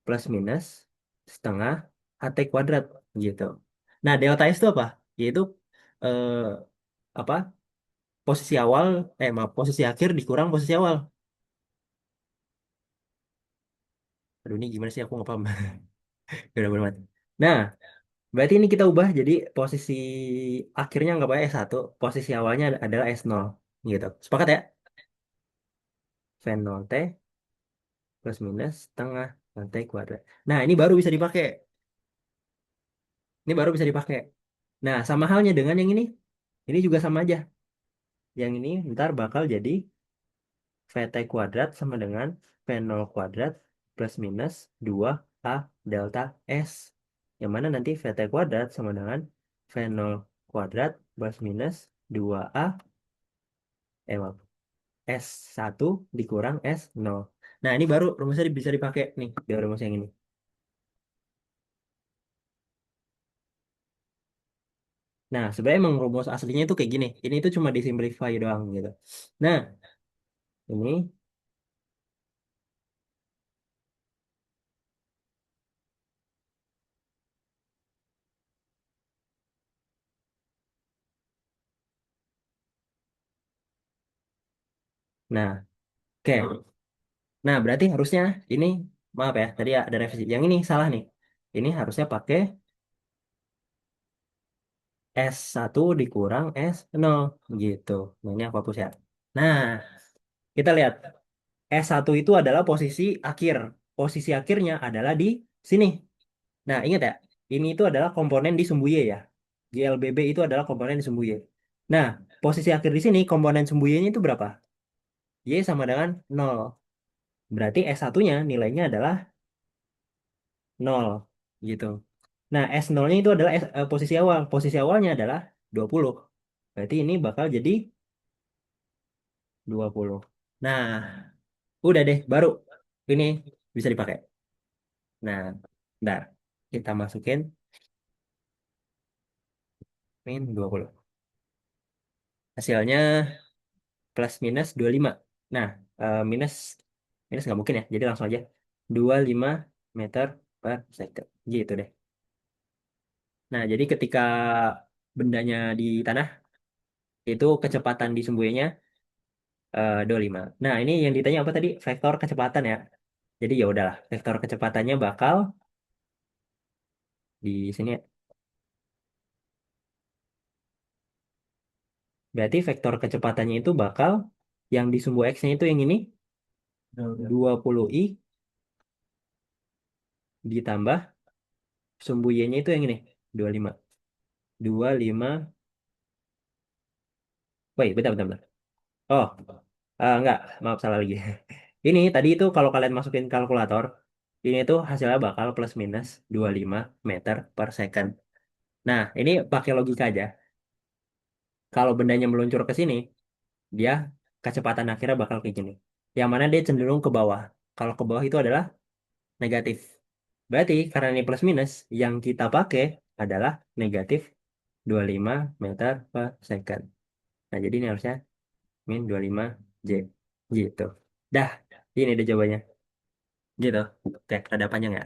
A: plus minus setengah AT kuadrat gitu. Nah, delta S itu apa? Yaitu eh, apa? Posisi awal, maaf, posisi akhir dikurang posisi awal. Aduh, ini gimana sih? Aku nggak paham. Udah bener. Nah, berarti ini kita ubah jadi posisi akhirnya nggak pakai S1, posisi awalnya adalah S0 gitu. Sepakat ya? V0 T plus minus setengah T kuadrat. Nah, ini baru bisa dipakai. Ini baru bisa dipakai. Nah, sama halnya dengan yang ini. Ini juga sama aja. Yang ini ntar bakal jadi VT kuadrat sama dengan V0 kuadrat plus minus 2A delta S. Yang mana nanti VT kuadrat sama dengan V0 kuadrat plus minus 2A maaf, S1 dikurang S0. Nah, ini baru rumusnya bisa dipakai nih, di rumus yang ini. Nah, sebenarnya emang rumus aslinya itu kayak gini. Ini itu cuma disimplify doang gitu. Nah, ini, nah, oke. Nah, berarti harusnya ini, maaf ya, tadi ada revisi. Yang ini salah nih. Ini harusnya pakai S1 dikurang S0 gitu. Nah, ini aku hapus ya. Nah, kita lihat. S1 itu adalah posisi akhir. Posisi akhirnya adalah di sini. Nah, ingat ya, ini itu adalah komponen di sumbu Y ya. GLBB itu adalah komponen di sumbu Y. Nah, posisi akhir di sini komponen sumbu Y-nya itu berapa? Y sama dengan 0. Berarti S1-nya nilainya adalah 0 gitu. Nah, S0-nya itu adalah posisi awal. Posisi awalnya adalah 20. Berarti ini bakal jadi 20. Nah, udah deh, baru ini bisa dipakai. Nah, bentar. Kita masukin min 20. Hasilnya plus minus 25. Nah, minus minus nggak mungkin ya. Jadi langsung aja 25 meter per second. Gitu deh. Nah, jadi ketika bendanya di tanah itu kecepatan di sumbunya 25. Nah, ini yang ditanya apa tadi? Vektor kecepatan ya. Jadi ya udahlah, vektor kecepatannya bakal di sini ya. Berarti vektor kecepatannya itu bakal yang di sumbu X-nya itu yang ini 20i ditambah sumbu Y-nya itu yang ini 25. 25. Wait, bentar, bentar, bentar. Oh, enggak, maaf salah lagi. Ini tadi itu kalau kalian masukin kalkulator, ini tuh hasilnya bakal plus minus 25 meter per second. Nah, ini pakai logika aja. Kalau bendanya meluncur ke sini, dia kecepatan akhirnya bakal kayak gini. Yang mana dia cenderung ke bawah. Kalau ke bawah itu adalah negatif. Berarti karena ini plus minus, yang kita pakai adalah negatif 25 meter per second. Nah, jadi ini harusnya min 25 J. Gitu. Dah, ini deh jawabannya. Gitu. Oke, ada panjang ya.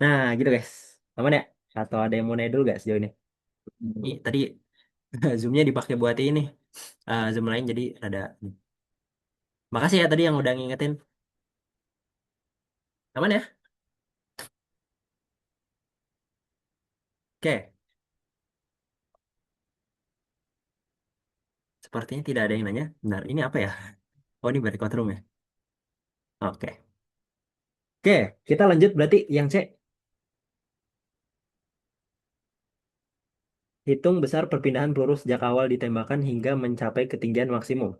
A: Nah, gitu guys. Aman ya? Atau ada yang mau nanya dulu gak sejauh ini? Ini tadi zoomnya dipakai buat ini. Zoom lain jadi ada. Makasih ya tadi yang udah ngingetin. Aman ya? Oke. Sepertinya tidak ada yang nanya. Benar, ini apa ya? Oh, ini berarti room ya? Oke. Oke, kita lanjut berarti yang C. Hitung besar perpindahan peluru sejak awal ditembakkan hingga mencapai ketinggian maksimum.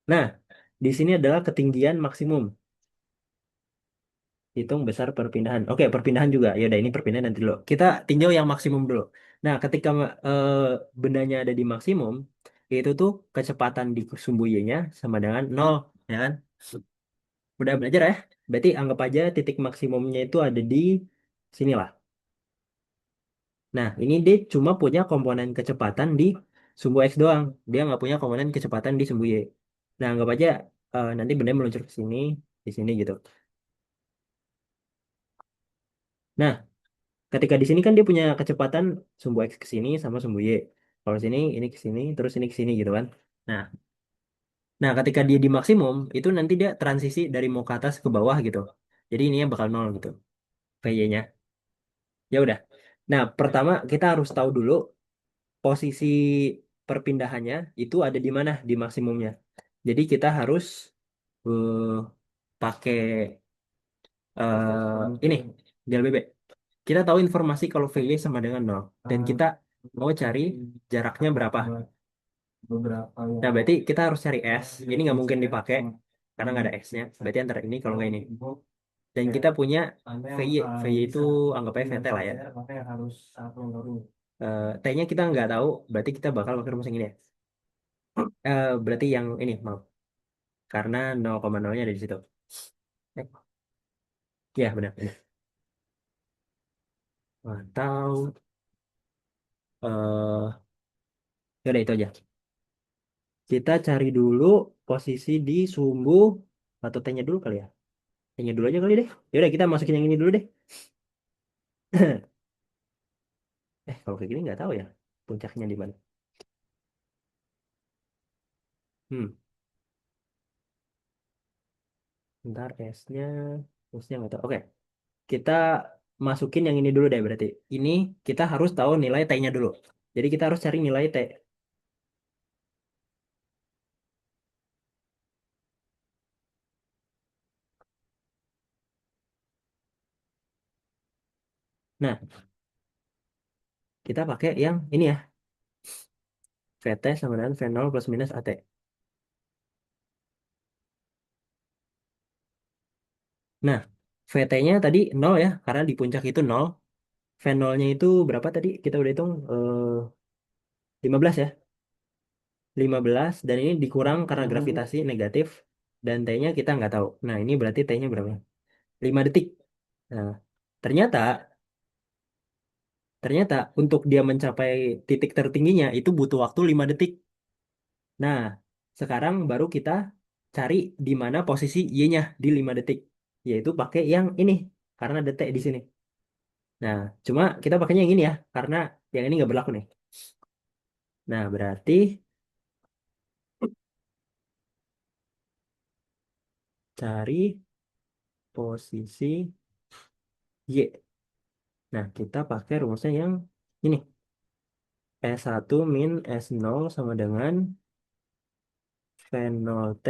A: Nah, di sini adalah ketinggian maksimum. Hitung besar perpindahan. Oke, perpindahan juga. Ya udah ini perpindahan nanti dulu. Kita tinjau yang maksimum dulu. Nah, ketika bendanya ada di maksimum, itu tuh kecepatan di sumbu Y-nya sama dengan nol, ya kan? Udah belajar ya? Berarti anggap aja titik maksimumnya itu ada di sinilah. Nah, ini dia cuma punya komponen kecepatan di sumbu X doang. Dia nggak punya komponen kecepatan di sumbu Y. Nah, anggap aja nanti benda meluncur ke sini, di sini gitu. Nah, ketika di sini kan dia punya kecepatan sumbu X ke sini sama sumbu Y. Kalau sini, ini ke sini, terus ini ke sini gitu kan. Nah, ketika dia di maksimum, itu nanti dia transisi dari mau ke atas ke bawah gitu. Jadi ininya bakal nol gitu, VY-nya. Ya udah. Nah, pertama kita harus tahu dulu posisi perpindahannya itu ada di mana di maksimumnya. Jadi kita harus eh, pakai ini di LBB. Kita tahu informasi kalau VY sama dengan nol dan kita mau cari jaraknya berapa. Nah, berarti kita harus cari S. Ini nggak mungkin dipakai karena nggak ada S-nya. Berarti antara ini kalau nggak ini. Dan kita punya VY. VY itu anggap aja VT lah ya. T-nya kita nggak tahu, berarti kita bakal pakai rumus yang ini ya. Berarti yang ini, maaf. Karena 0,0-nya ada di situ. Eh, ya benar, benar. Atau, ya udah itu aja. Kita cari dulu posisi di sumbu, atau T-nya dulu kali ya. T-nya dulu aja kali deh. Ya udah kita masukin yang ini dulu deh. Kalau kayak gini nggak tahu ya. Puncaknya di mana. Hmm, Ntar S-nya, S-nya nggak tahu. Oke, kita masukin yang ini dulu deh berarti. Ini kita harus tahu nilai T-nya dulu. Jadi kita harus cari nilai T. Nah, kita pakai yang ini ya. VT sama dengan V0 plus minus AT. Nah, VT-nya tadi 0 ya, karena di puncak itu 0. V0-nya itu berapa tadi? Kita udah hitung 15 ya. 15 dan ini dikurang karena gravitasi negatif dan T-nya kita nggak tahu. Nah, ini berarti T-nya berapa? 5 detik. Nah, ternyata ternyata untuk dia mencapai titik tertingginya itu butuh waktu 5 detik. Nah, sekarang baru kita cari di mana posisi Y-nya di 5 detik. Yaitu pakai yang ini karena ada T di sini. Nah, cuma kita pakainya yang ini ya, karena yang ini nggak berlaku nih. Nah, berarti cari posisi Y. Nah, kita pakai rumusnya yang ini. S1 min S0 sama dengan V0T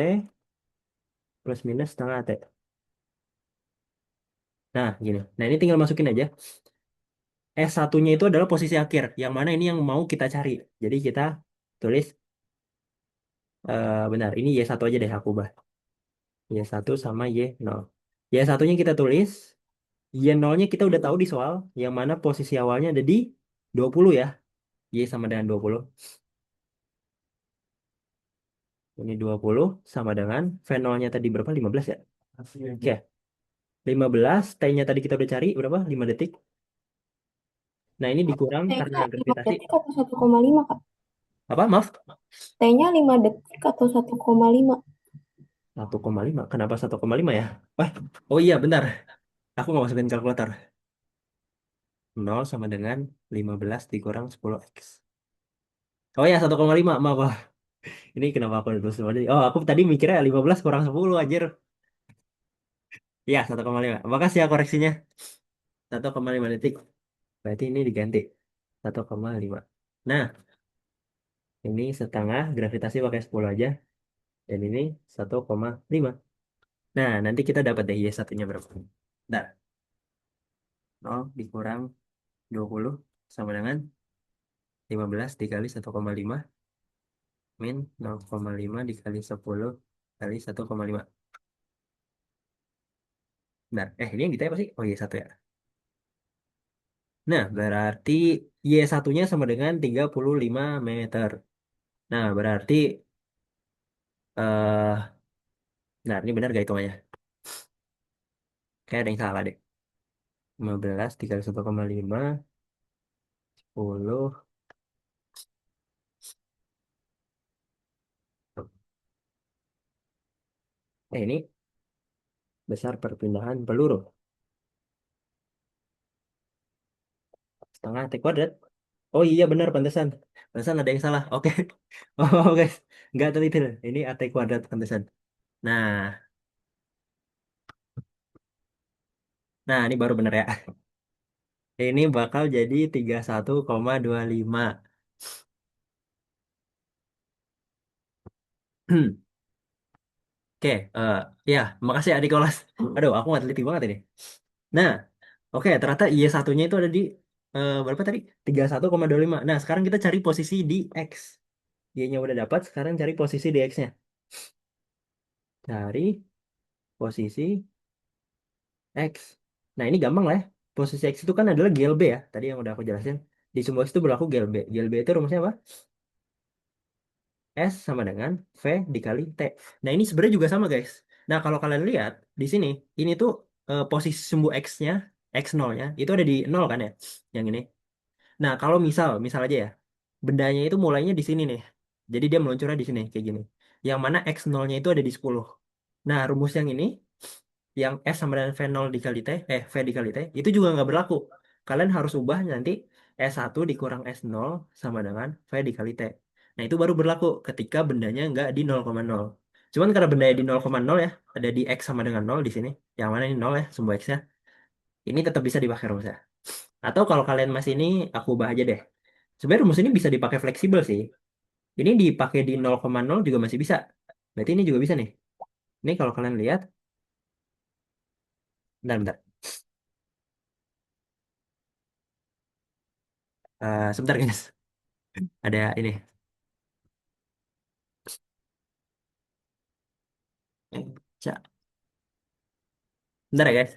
A: plus minus setengah T. Nah, gini. Nah, ini tinggal masukin aja. S1-nya itu adalah posisi akhir. Yang mana ini yang mau kita cari. Jadi kita tulis, benar, ini Y1 aja deh aku ubah. Y1 sama Y0. Y1-nya kita tulis. Y0-nya kita udah tahu di soal. Yang mana posisi awalnya ada di 20 ya. Y sama dengan 20. Ini 20 sama dengan V0-nya tadi berapa? 15 ya? Oke. 15. T-nya tadi kita udah cari berapa? 5 detik. Nah, ini dikurang karena
B: T-nya 5
A: gravitasi.
B: detik atau 1,5, Kak?
A: Apa? Maaf?
B: T-nya 5 detik atau 1,5?
A: 1,5. Kenapa 1,5 ya? Wah, oh iya benar. Aku nggak masukin kalkulator. 0 sama dengan 15 dikurang 10x. Oh ya, 1,5. Maaf. Wah. Ini kenapa aku nulis semua tadi? Oh, aku tadi mikirnya 15 kurang 10 anjir. Iya, 1,5. Makasih ya koreksinya. 1,5 detik. Berarti ini diganti. 1,5. Nah, ini setengah gravitasi pakai 10 aja. Dan ini 1,5. Nah, nanti kita dapat deh Y1-nya berapa. Nah, 0 dikurang 20 sama dengan 15 dikali 1,5 min 0,5 dikali 10 kali 1,5. Nah, ini yang ditanya apa sih? Oh, Y1 ya. Nah, berarti Y1-nya sama dengan 35 meter. Nah, berarti, nah ini benar gak hitungannya? Kayak ada yang salah deh. 15 dikali 1,5 10. Ini besar perpindahan peluru. Setengah T kuadrat. Oh iya benar pantesan. Pantesan ada yang salah. Oke. Oh guys. Nggak teliti. Ini AT kuadrat pantesan. Nah. Nah ini baru bener ya. Ini bakal jadi 31,25. Oke. Ya. Makasih adik kelas. Aduh aku nggak teliti banget ini. Nah. Oke. Ternyata y satunya itu ada di berapa tadi? 31,25. Nah sekarang kita cari posisi di X. Y-nya udah dapat. Sekarang cari posisi di X-nya. Cari posisi X. Nah, ini gampang lah ya. Posisi X itu kan adalah GLB ya. Tadi yang udah aku jelasin. Di semua X itu berlaku GLB. GLB itu rumusnya apa? S sama dengan V dikali T. Nah, ini sebenarnya juga sama, guys. Nah, kalau kalian lihat di sini, ini tuh posisi sumbu X-nya, X0-nya, itu ada di 0 kan ya? Yang ini. Nah, kalau misal aja ya, bendanya itu mulainya di sini nih. Jadi dia meluncurnya di sini, kayak gini. Yang mana X0-nya itu ada di 10. Nah, rumus yang ini yang S sama dengan V0 dikali T, V dikali T, itu juga nggak berlaku. Kalian harus ubah nanti S1 dikurang S0 sama dengan V dikali T. Nah, itu baru berlaku ketika bendanya nggak di 0,0. Cuman karena bendanya di 0,0 ya, ada di X sama dengan 0 di sini. Yang mana ini 0 ya, sumbu X-nya. Ini tetap bisa dipakai rumusnya. Atau kalau kalian masih ini, aku ubah aja deh. Sebenarnya rumus ini bisa dipakai fleksibel sih. Ini dipakai di 0,0 juga masih bisa. Berarti ini juga bisa nih. Ini kalau kalian lihat, bentar. Sebentar guys. Ada ini. Cak. Bentar ya guys.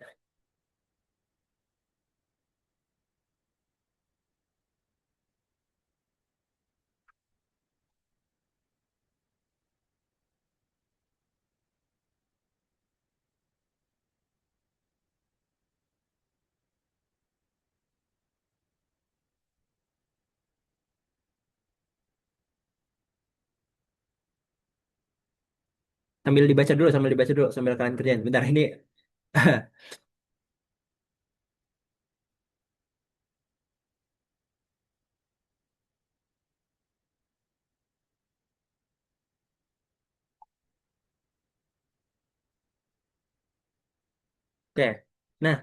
A: Sambil dibaca dulu sambil kalian kerjain. Bentar ini. Oke. Nah,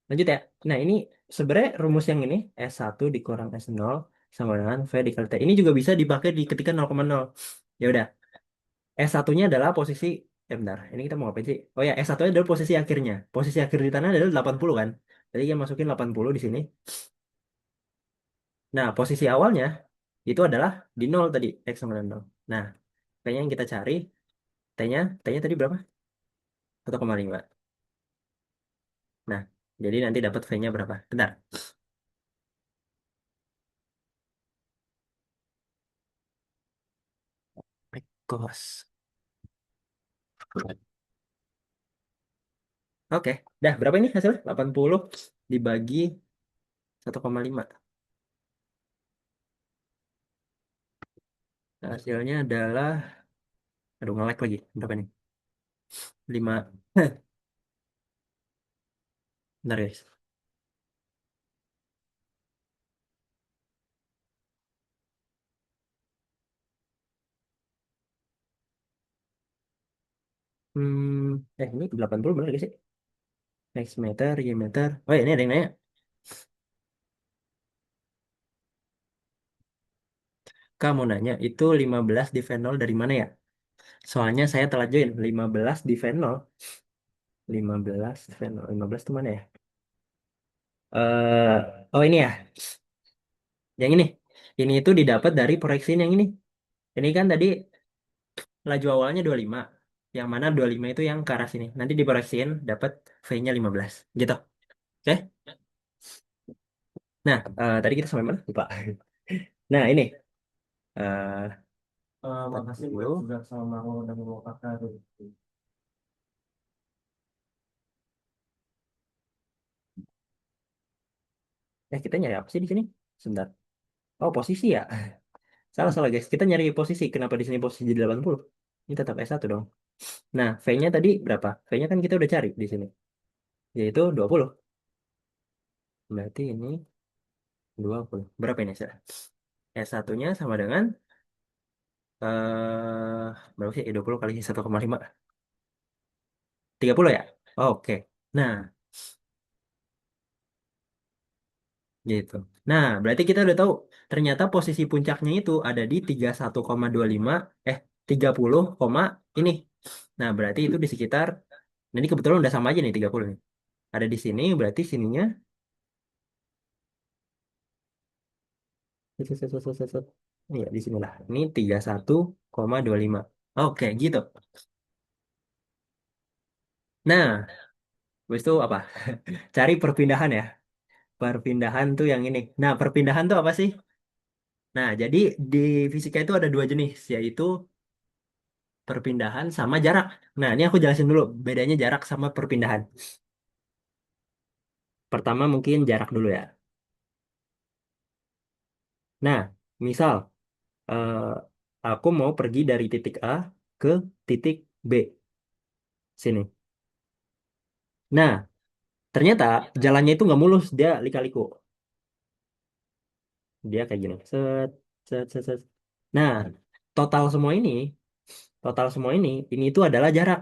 A: lanjut ya. Nah, ini sebenarnya rumus yang ini S1 dikurang S0 sama dengan V dikali T. Ini juga bisa dipakai di ketika 0,0. Ya udah. S1-nya adalah posisi bentar. Ini kita mau ngapain sih? Oh ya, S1-nya adalah posisi akhirnya. Posisi akhir di tanah adalah 80 kan. Jadi kita masukin 80 di sini. Nah, posisi awalnya itu adalah di 0 tadi, X sama dengan 0. Nah, kayaknya yang kita cari T-nya tadi berapa? 1,5. Nah, jadi nanti dapat V-nya berapa? Bentar. Cos. Oke. Dah, berapa ini hasilnya? 80 dibagi 1,5. Hasilnya adalah, aduh nge-lag lagi. Berapa nih? 5. Bentar guys. Ini 80 bener gak sih? X meter, Y meter. Oh ya, ini ada yang nanya. Kamu nanya, itu 15 di V0 dari mana ya? Soalnya saya telat join. 15 di V0. 15 di V0. 15 itu mana ya? Oh ini ya. Yang ini. Ini itu didapat dari proyeksiin yang ini. Ini kan tadi laju awalnya 25. Yang mana 25 itu yang ke arah sini. Nanti diproyeksiin dapat V-nya 15. Gitu. Oke? Nah, tadi kita sampai mana? Lupa. Nah, ini. eh Makasih dulu. Juga sama mau dan mau kakak. Kita nyari apa sih di sini? Sebentar. Oh, posisi ya. Salah, salah guys. Kita nyari posisi. Kenapa di sini posisi jadi 80? Ini tetap S1 dong. Nah, V-nya tadi berapa? V-nya kan kita udah cari di sini. Yaitu 20. Berarti ini 20. Berapa ini? S1-nya sama dengan berapa sih? 20 kali 1,5. 30 ya? Oke. Nah, gitu. Nah, berarti kita udah tahu ternyata posisi puncaknya itu ada di 31,25 eh 30, ini. Nah, berarti itu di sekitar, nah ini kebetulan udah sama aja nih 30 nih. Ada di sini, berarti sininya iya di sinilah. Ini 31,25. Oke, gitu. Nah, habis itu apa? Cari perpindahan ya. Perpindahan tuh yang ini. Nah, perpindahan tuh apa sih? Nah, jadi di fisika itu ada dua jenis, yaitu perpindahan sama jarak. Nah, ini aku jelasin dulu bedanya jarak sama perpindahan. Pertama mungkin jarak dulu ya. Nah, misal eh, aku mau pergi dari titik A ke titik B sini. Nah, ternyata jalannya itu nggak mulus, dia lika-liku. Dia kayak gini. Set, set, set, set. Nah, total semua ini, total semua ini itu adalah jarak.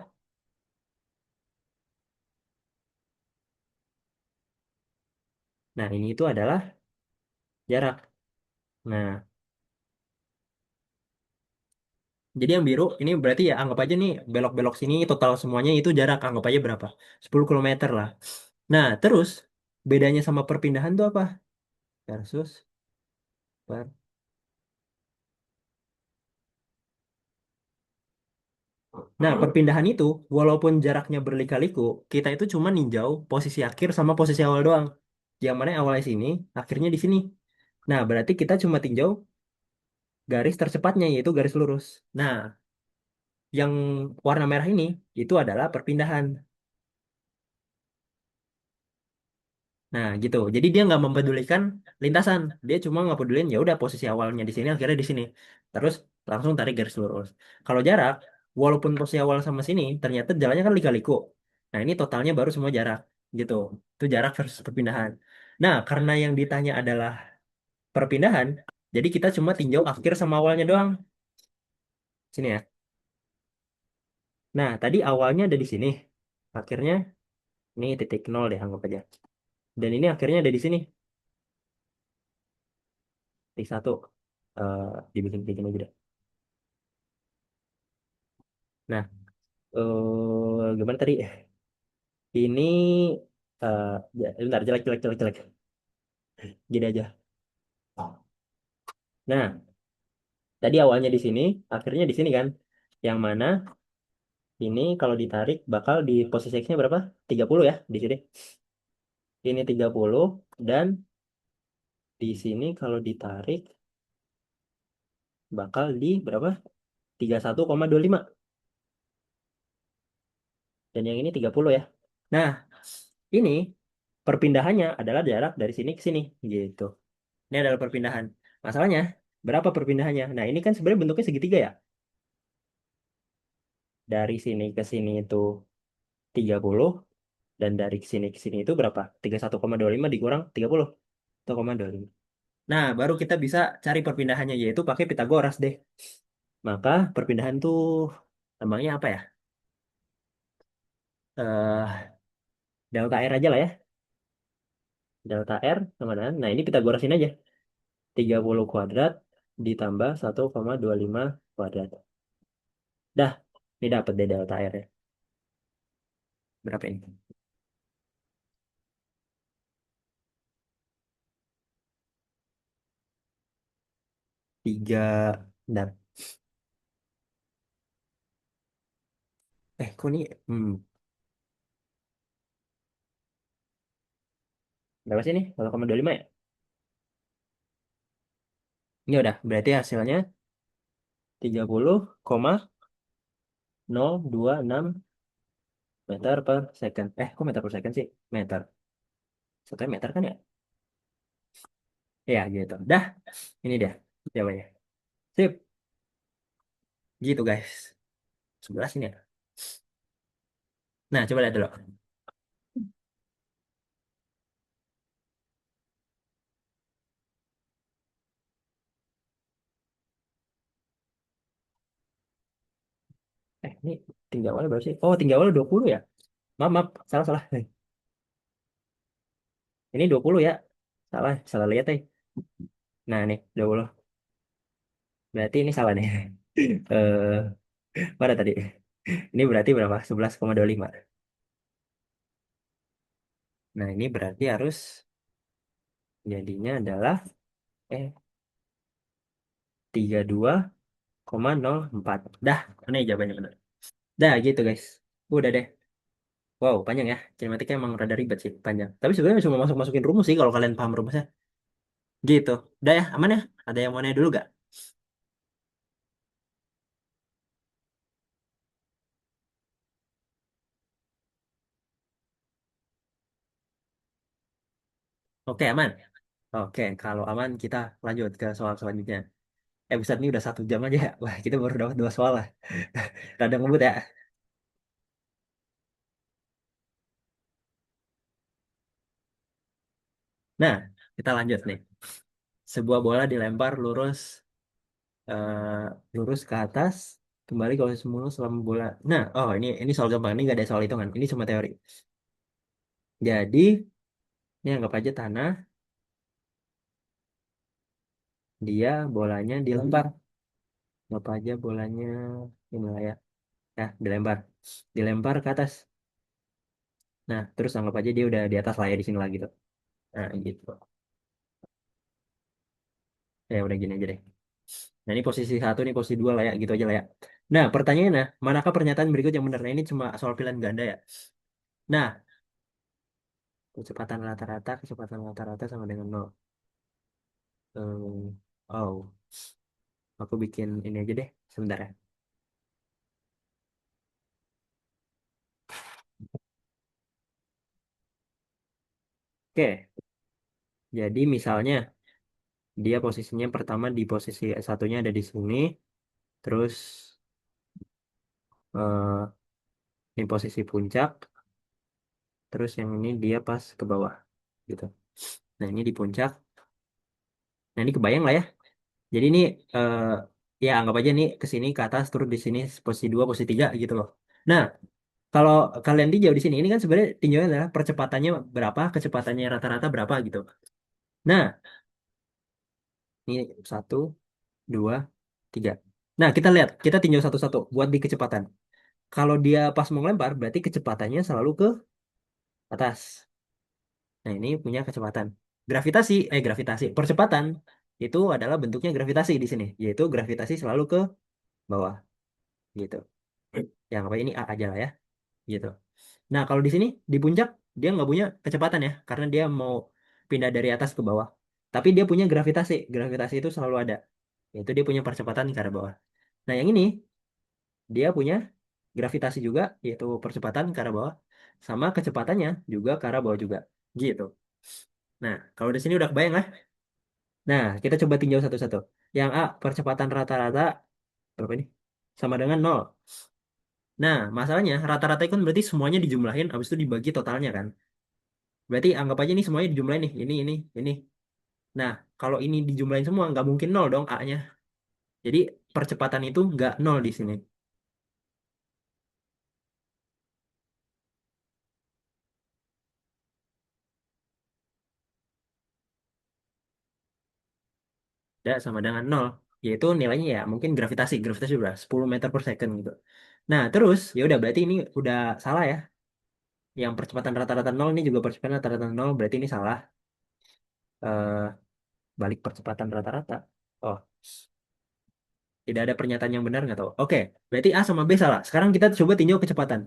A: Nah, ini itu adalah jarak. Nah, jadi yang biru ini berarti ya anggap aja nih belok-belok sini total semuanya itu jarak anggap aja berapa? 10 km lah. Nah, terus bedanya sama perpindahan tuh apa? Versus per. Nah, perpindahan itu walaupun jaraknya berlika-liku, kita itu cuma ninjau posisi akhir sama posisi awal doang. Yang mana awalnya sini, akhirnya di sini. Nah, berarti kita cuma tinjau garis tercepatnya yaitu garis lurus. Nah, yang warna merah ini itu adalah perpindahan. Nah, gitu. Jadi dia nggak mempedulikan lintasan. Dia cuma nggak pedulin ya udah posisi awalnya di sini, akhirnya di sini. Terus langsung tarik garis lurus. Kalau jarak, walaupun posisi awal sama sini, ternyata jalannya kan lika-liku. Nah, ini totalnya baru semua jarak. Gitu. Itu jarak versus perpindahan. Nah, karena yang ditanya adalah perpindahan, jadi kita cuma tinjau akhir sama awalnya doang. Sini ya. Nah, tadi awalnya ada di sini. Akhirnya, ini titik nol deh, anggap aja. Dan ini akhirnya ada di sini. Titik satu. Eh dibikin aja deh. Nah, gimana tadi? Ini bentar, jelek, jelek, jelek, jelek. Gini aja. Nah, tadi awalnya di sini, akhirnya di sini kan. Yang mana ini kalau ditarik bakal di posisi X-nya berapa? 30 ya di sini. Ini 30 dan di sini kalau ditarik bakal di berapa? 31,25. Dan yang ini 30 ya. Nah, ini perpindahannya adalah jarak dari sini ke sini gitu. Ini adalah perpindahan. Masalahnya, berapa perpindahannya? Nah, ini kan sebenarnya bentuknya segitiga ya. Dari sini ke sini itu 30 dan dari sini ke sini itu berapa? 31,25 dikurang 30. 1,25. Nah, baru kita bisa cari perpindahannya yaitu pakai Pitagoras deh. Maka perpindahan tuh namanya apa ya? Eh delta R aja lah ya. Delta R sama dengan, nah ini Pitagораsin aja. 30 kuadrat ditambah 1,25 kuadrat. Dah, ini dapat deh delta R ya. Berapa ini? 3, dan kok ini berapa sih ini? 1,25 ya? Ini udah, berarti hasilnya 30,026 meter per second. Kok meter per second sih? Meter. Satunya meter kan ya? Ya gitu. Dah, ini dia jawabannya. Sip, gitu guys. 11 ini ya. Nah, coba lihat dulu. Ini tinggi awalnya berapa sih? Oh, tinggi awalnya 20 ya? Maaf, maaf. Salah, salah. Ini 20 ya? Salah, salah lihat Nah, nih 20. Berarti ini salah nih. Mana tadi? Ini berarti berapa? 11,25. Nah, ini berarti harus jadinya adalah eh 32,04. Dah, ini jawabannya benar. Dah gitu, guys. Udah deh. Wow, panjang ya. Kinematiknya emang rada ribet sih, panjang. Tapi sebenarnya cuma masukin rumus sih kalau kalian paham rumusnya. Gitu. Udah ya, aman ya? Ada yang mau nanya dulu gak? Oke, aman. Oke, kalau aman kita lanjut ke soal selanjutnya. Episode ini udah 1 jam aja ya. Wah, kita baru dapat 2 soal lah. Rada ngebut ya. Nah, kita lanjut nih. Sebuah bola dilempar lurus ke atas, kembali ke posisi semula selama bola. Nah, oh ini soal gampang. Ini nggak ada soal hitungan. Ini cuma teori. Jadi, ini anggap aja tanah, dia bolanya dilempar. Anggap aja bolanya ini lah ya. Nah, dilempar. Dilempar ke atas. Nah, terus anggap aja dia udah di atas lah ya di sini lah gitu. Nah, gitu. Ya udah gini aja deh. Nah, ini posisi satu, ini posisi dua lah ya, gitu aja lah ya. Nah, pertanyaannya, manakah pernyataan berikut yang benar? Nah, ini cuma soal pilihan ganda ya. Nah, kecepatan rata-rata sama dengan nol. Oh, aku bikin ini aja deh, sebentar ya. Oke, jadi misalnya dia posisinya pertama di posisi satunya ada di sini, terus eh, ini posisi puncak, terus yang ini dia pas ke bawah, gitu. Nah, ini di puncak. Nah, ini kebayang lah ya. Jadi ini eh, ya anggap aja nih ke sini ke atas terus di sini posisi 2 posisi 3 gitu loh. Nah, kalau kalian tinjau di sini ini kan sebenarnya tinjaunya adalah percepatannya berapa, kecepatannya rata-rata berapa gitu. Nah, ini 1, 2, 3. Nah, kita lihat, kita tinjau satu-satu buat di kecepatan. Kalau dia pas mau ngelempar berarti kecepatannya selalu ke atas. Nah, ini punya kecepatan. Gravitasi, percepatan itu adalah bentuknya gravitasi di sini, yaitu gravitasi selalu ke bawah gitu. Yang apa ini A aja lah ya, gitu. Nah, kalau di sini di puncak dia nggak punya kecepatan ya, karena dia mau pindah dari atas ke bawah. Tapi dia punya gravitasi. Gravitasi itu selalu ada. Yaitu dia punya percepatan ke arah bawah. Nah, yang ini dia punya gravitasi juga, yaitu percepatan ke arah bawah, sama kecepatannya juga ke arah bawah juga. Gitu. Nah, kalau di sini udah kebayang lah. Nah, kita coba tinjau satu-satu. Yang A, percepatan rata-rata berapa ini? Sama dengan nol. Nah, masalahnya rata-rata itu kan berarti semuanya dijumlahin, habis itu dibagi totalnya kan. Berarti anggap aja nih semuanya dijumlahin nih. Ini. Nah, kalau ini dijumlahin semua, nggak mungkin nol dong A-nya. Jadi, percepatan itu nggak nol di sini. Tidak sama dengan nol. Yaitu nilainya ya mungkin gravitasi. Gravitasi berapa? 10 meter per second gitu. Nah, terus ya udah berarti ini udah salah ya. Yang percepatan rata-rata nol ini juga percepatan rata-rata nol. Berarti ini salah. Eh, balik percepatan rata-rata. Oh, tidak ada pernyataan yang benar nggak tahu. Oke, berarti A sama B salah. Sekarang kita coba tinjau kecepatan.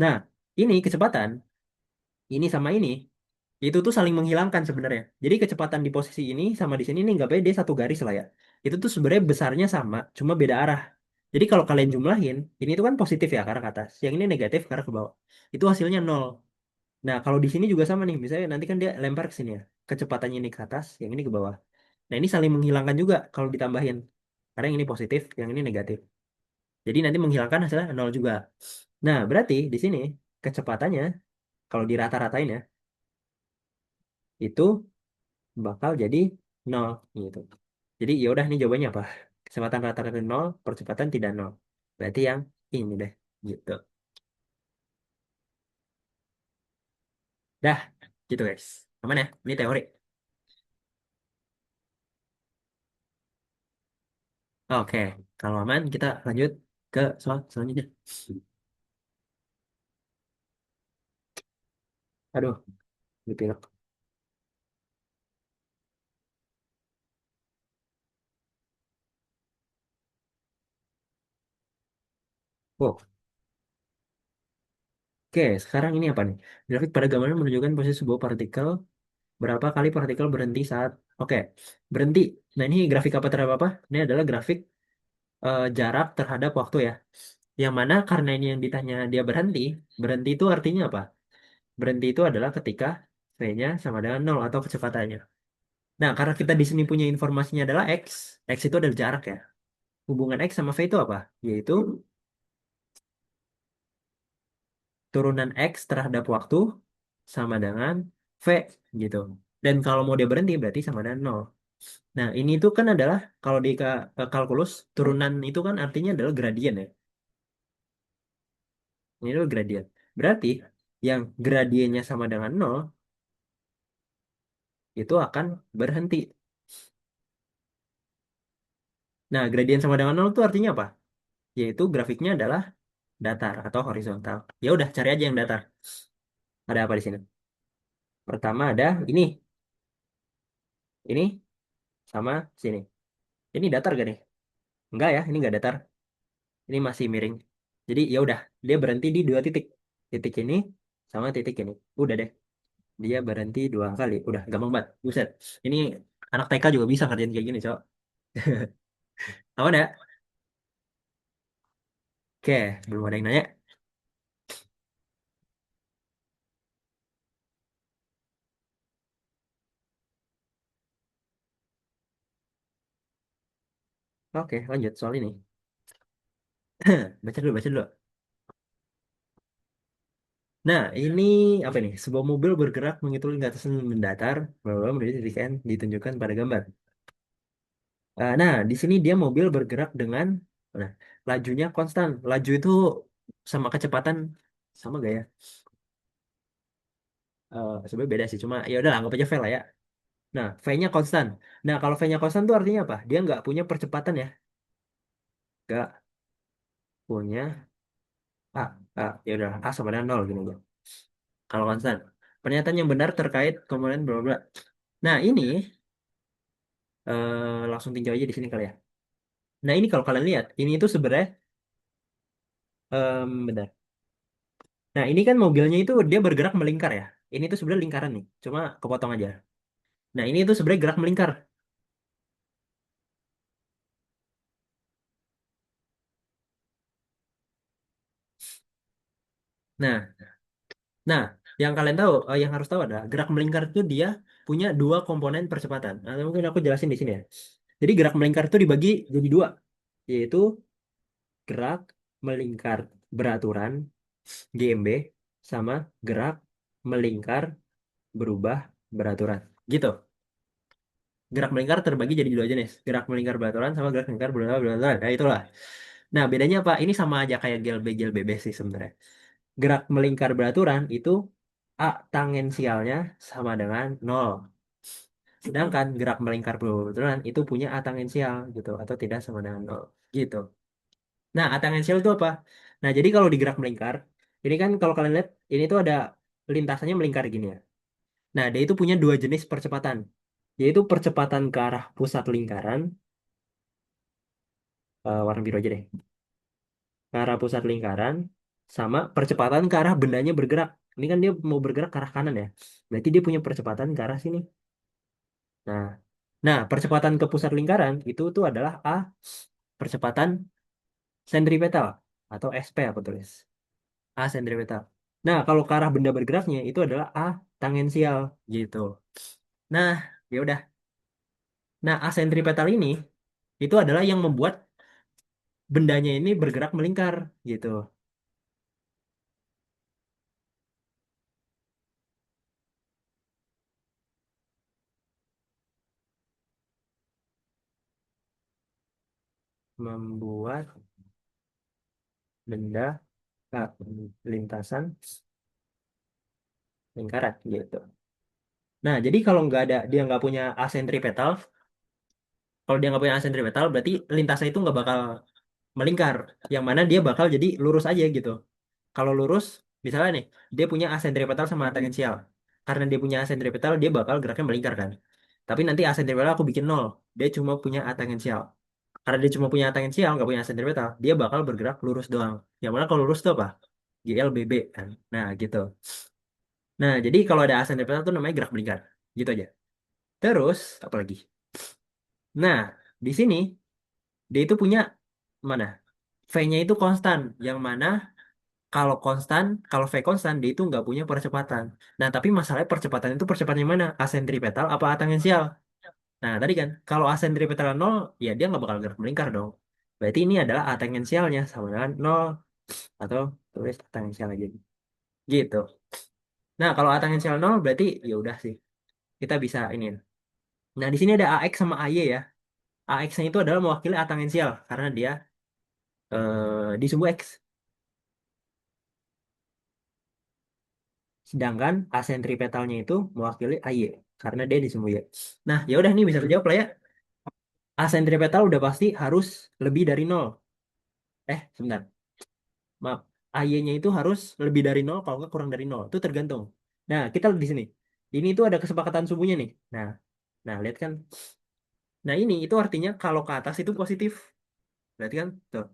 A: Nah, ini kecepatan, ini sama ini, itu tuh saling menghilangkan sebenarnya. Jadi kecepatan di posisi ini sama di sini ini nggak beda, dia satu garis lah ya. Itu tuh sebenarnya besarnya sama, cuma beda arah. Jadi kalau kalian jumlahin, ini tuh kan positif ya ke arah ke atas, yang ini negatif ke arah ke bawah. Itu hasilnya nol. Nah, kalau di sini juga sama nih, misalnya nanti kan dia lempar ke sini ya, kecepatannya ini ke atas, yang ini ke bawah. Nah, ini saling menghilangkan juga kalau ditambahin. Karena yang ini positif, yang ini negatif. Jadi nanti menghilangkan hasilnya nol juga. Nah, berarti di sini kecepatannya kalau dirata-ratain ya, itu bakal jadi nol gitu. Jadi ya udah nih jawabannya apa? Kecepatan rata-rata nol, percepatan tidak nol. Berarti yang ini deh gitu. Dah, gitu guys. Aman ya? Ini teori. Oke, kalau aman kita lanjut ke soal selanjutnya. Aduh, dipilek. Wow. Oke, sekarang ini apa nih? Grafik pada gambarnya menunjukkan posisi sebuah partikel. Berapa kali partikel berhenti saat... Oke, berhenti. Nah, ini grafik apa terhadap apa? Ini adalah grafik jarak terhadap waktu ya. Yang mana karena ini yang ditanya dia berhenti. Berhenti itu artinya apa? Berhenti itu adalah ketika V-nya sama dengan nol atau kecepatannya. Nah, karena kita di sini punya informasinya adalah X. X itu adalah jarak ya. Hubungan X sama V itu apa? Yaitu turunan X terhadap waktu sama dengan V gitu. Dan kalau mau dia berhenti berarti sama dengan nol. Nah, ini tuh kan adalah kalau di kalkulus turunan itu kan artinya adalah gradien ya. Ini adalah gradien. Berarti yang gradiennya sama dengan nol itu akan berhenti. Nah, gradien sama dengan nol itu artinya apa? Yaitu grafiknya adalah datar atau horizontal. Ya udah, cari aja yang datar. Ada apa di sini? Pertama ada ini sama sini. Ini datar gak nih? Enggak ya, ini enggak datar. Ini masih miring. Jadi ya udah, dia berhenti di dua titik. Titik ini sama titik ini. Udah deh, dia berhenti dua kali. Udah gampang banget. Buset. Ini anak TK juga bisa ngerjain kayak gini, cowok. Aman ya? Oke, belum ada yang nanya. Oke, lanjut soal ini. Baca dulu, baca dulu. Nah, ini apa nih? Sebuah mobil bergerak mengituri lintasan mendatar, bahwa menjadi titik N ditunjukkan pada gambar. Nah, di sini dia mobil bergerak dengan, nah, lajunya konstan. Laju itu sama kecepatan sama gak ya? Sebenarnya beda sih, cuma ya udah anggap aja V lah ya. Nah, V-nya konstan. Nah, kalau V-nya konstan itu artinya apa? Dia nggak punya percepatan ya, nggak punya A. Ya udah A sama dengan nol gini aja. Kalau konstan. Pernyataan yang benar terkait komponen bla bla bla. Nah, ini langsung tinjau aja di sini kali ya. Nah, ini kalau kalian lihat, ini itu sebenarnya bentar. Nah, ini kan mobilnya itu dia bergerak melingkar ya. Ini tuh sebenarnya lingkaran nih, cuma kepotong aja. Nah, ini tuh sebenarnya gerak melingkar. Nah, nah, yang kalian tahu, yang harus tahu adalah gerak melingkar itu dia punya dua komponen percepatan. Nah, mungkin aku jelasin di sini ya. Jadi gerak melingkar itu dibagi jadi dua, yaitu gerak melingkar beraturan GMB sama gerak melingkar berubah beraturan. Gitu. Gerak melingkar terbagi jadi dua jenis. Gerak melingkar beraturan sama gerak melingkar berubah beraturan. Nah, itulah. Nah, bedanya apa? Ini sama aja kayak gel BB sih sebenarnya. Gerak melingkar beraturan itu A tangensialnya sama dengan nol. Sedangkan gerak melingkar beraturan itu punya A tangensial gitu atau tidak sama dengan nol gitu. Nah, A tangensial itu apa? Nah, jadi kalau di gerak melingkar, ini kan kalau kalian lihat ini tuh ada lintasannya melingkar gini ya. Nah, dia itu punya dua jenis percepatan, yaitu percepatan ke arah pusat lingkaran, warna biru aja deh, ke arah pusat lingkaran, sama percepatan ke arah bendanya bergerak. Ini kan dia mau bergerak ke arah kanan ya. Berarti dia punya percepatan ke arah sini. Nah, nah percepatan ke pusat lingkaran itu tuh adalah A percepatan sentripetal atau SP aku tulis. A sentripetal. Nah, kalau ke arah benda bergeraknya itu adalah A tangensial gitu. Nah, ya udah. Nah, asentripetal ini itu adalah yang membuat bendanya ini bergerak melingkar gitu. Membuat benda ah, lintasan lingkaran gitu. Nah, jadi kalau nggak ada dia nggak punya asentripetal, kalau dia nggak punya asentripetal berarti lintasnya itu nggak bakal melingkar. Yang mana dia bakal jadi lurus aja gitu. Kalau lurus, misalnya nih, dia punya asentripetal sama tangensial. Karena dia punya asentripetal, dia bakal geraknya melingkar kan. Tapi nanti asentripetal aku bikin nol. Dia cuma punya atangensial. Karena dia cuma punya atangensial, nggak punya asentripetal, dia bakal bergerak lurus doang. Yang mana kalau lurus itu apa? GLBB kan. Nah, gitu. Nah, jadi kalau ada asentripetal itu namanya gerak melingkar. Gitu aja. Terus, apa lagi? Nah, di sini, dia itu punya mana? V-nya itu konstan. Yang mana kalau konstan, kalau V konstan, dia itu nggak punya percepatan. Nah, tapi masalahnya percepatan itu percepatan yang mana? Asentripetal apa tangensial? Nah, tadi kan, kalau asentripetal nol, ya dia nggak bakal gerak melingkar dong. Berarti ini adalah atangensialnya sama dengan nol atau tulis atangensial aja. Gitu. Nah, kalau atangensial nol berarti ya udah sih. Kita bisa ini. Nah, di sini ada AX sama AY ya. AX-nya itu adalah mewakili atangensial karena dia di sumbu X. Sedangkan asentripetalnya itu mewakili AY karena dia di sumbu Y. Nah, ya udah nih bisa terjawab lah ya. Asentripetal udah pasti harus lebih dari nol. Sebentar. Maaf. AY-nya itu harus lebih dari nol kalau nggak kurang dari nol. Itu tergantung. Nah, kita lihat di sini. Ini tuh ada kesepakatan sumbunya nih. Nah, nah lihat kan. Nah, ini itu artinya kalau ke atas itu positif. Berarti kan tuh.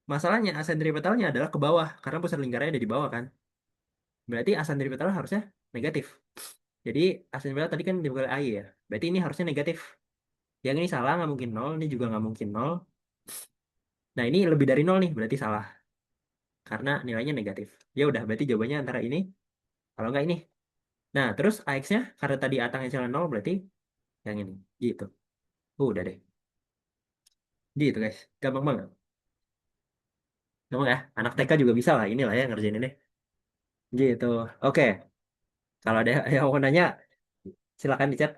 A: Masalahnya asentripetalnya adalah ke bawah karena pusat lingkarnya ada di bawah kan. Berarti asentripetal harusnya negatif. Jadi asentripetal tadi kan dibagi AY ya. Berarti ini harusnya negatif. Yang ini salah nggak mungkin nol, ini juga nggak mungkin nol. Nah, ini lebih dari nol nih, berarti salah karena nilainya negatif. Ya udah, berarti jawabannya antara ini kalau nggak ini. Nah, terus AX-nya karena tadi atang echelon 0 berarti yang ini. Gitu. Udah deh. Gitu, guys. Gampang banget. Gampang ya. Anak TK juga bisa lah. Inilah ya ngerjain ini. Gitu. Oke. Kalau ada yang mau nanya, silakan di chat.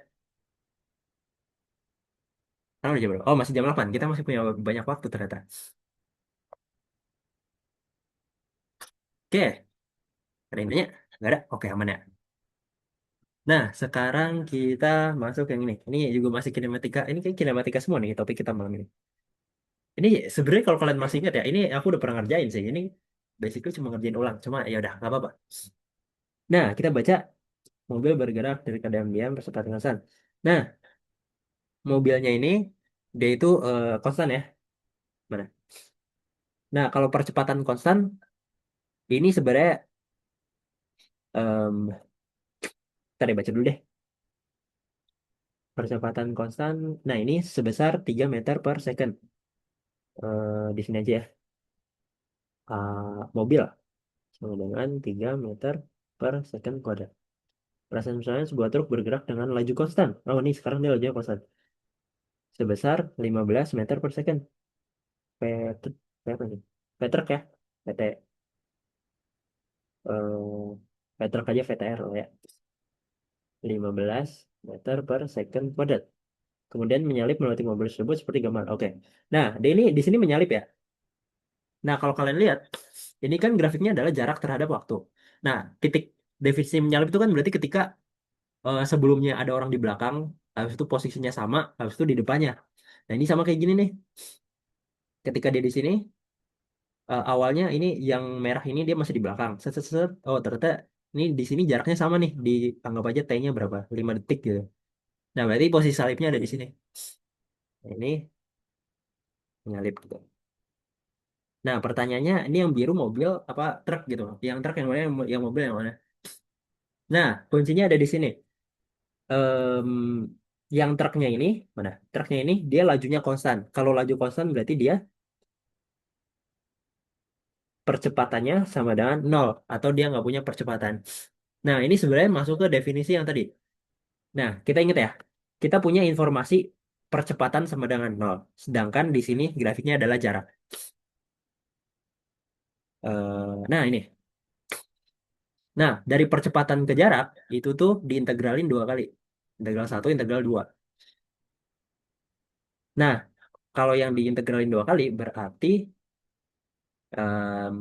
A: Sekarang udah jam berapa? Oh, masih jam 8. Kita masih punya banyak waktu ternyata. Oke. Ada yang nanya? Nggak ada? Oke, aman ya. Nah, sekarang kita masuk yang ini. Ini juga masih kinematika. Ini kayak kinematika semua nih topik kita malam ini. Ini sebenarnya kalau kalian masih ingat ya, ini aku udah pernah ngerjain sih. Ini basically cuma ngerjain ulang. Cuma ya udah, nggak apa-apa. Nah, kita baca mobil bergerak dari keadaan diam beserta dengan sun. Nah, mobilnya ini dia itu konstan ya. Mana? Nah, kalau percepatan konstan ini sebenarnya em tadi baca dulu deh. Percepatan konstan. Nah, ini sebesar 3 meter per second. Di sini aja ya. Mobil sama dengan 3 meter per second kuadrat. Perasaan misalnya sebuah truk bergerak dengan laju konstan. Oh, ini sekarang dia lajunya konstan. Sebesar 15 meter per second. P, apa nih? Petruk ya. PT. eh Petruk aja VTR lah ya. 15 meter per second kuadrat. Kemudian menyalip melewati mobil tersebut seperti gambar. Oke. Nah, dia ini di sini menyalip ya. Nah, kalau kalian lihat, ini kan grafiknya adalah jarak terhadap waktu. Nah, titik definisi menyalip itu kan berarti ketika sebelumnya ada orang di belakang, habis itu posisinya sama, habis itu di depannya. Nah, ini sama kayak gini nih. Ketika dia di sini, awalnya ini yang merah ini dia masih di belakang. Set, set, set. Oh, ternyata ini di sini jaraknya sama nih. Dianggap aja T-nya berapa? 5 detik gitu. Nah, berarti posisi salipnya ada di sini. Nah, ini menyalip gitu. Nah, pertanyaannya ini yang biru mobil apa truk gitu. Yang truk yang mana, yang mobil yang mana? Nah, kuncinya ada di sini. Em, yang truknya ini, mana? Truknya ini dia lajunya konstan. Kalau laju konstan berarti dia percepatannya sama dengan nol atau dia nggak punya percepatan. Nah, ini sebenarnya masuk ke definisi yang tadi. Nah, kita ingat ya, kita punya informasi. percepatan sama dengan nol. Sedangkan di sini grafiknya adalah jarak. Nah, ini. Nah, dari percepatan ke jarak, itu tuh diintegralin dua kali. Integral satu, integral dua. Nah, kalau yang diintegralin dua kali, berarti... em,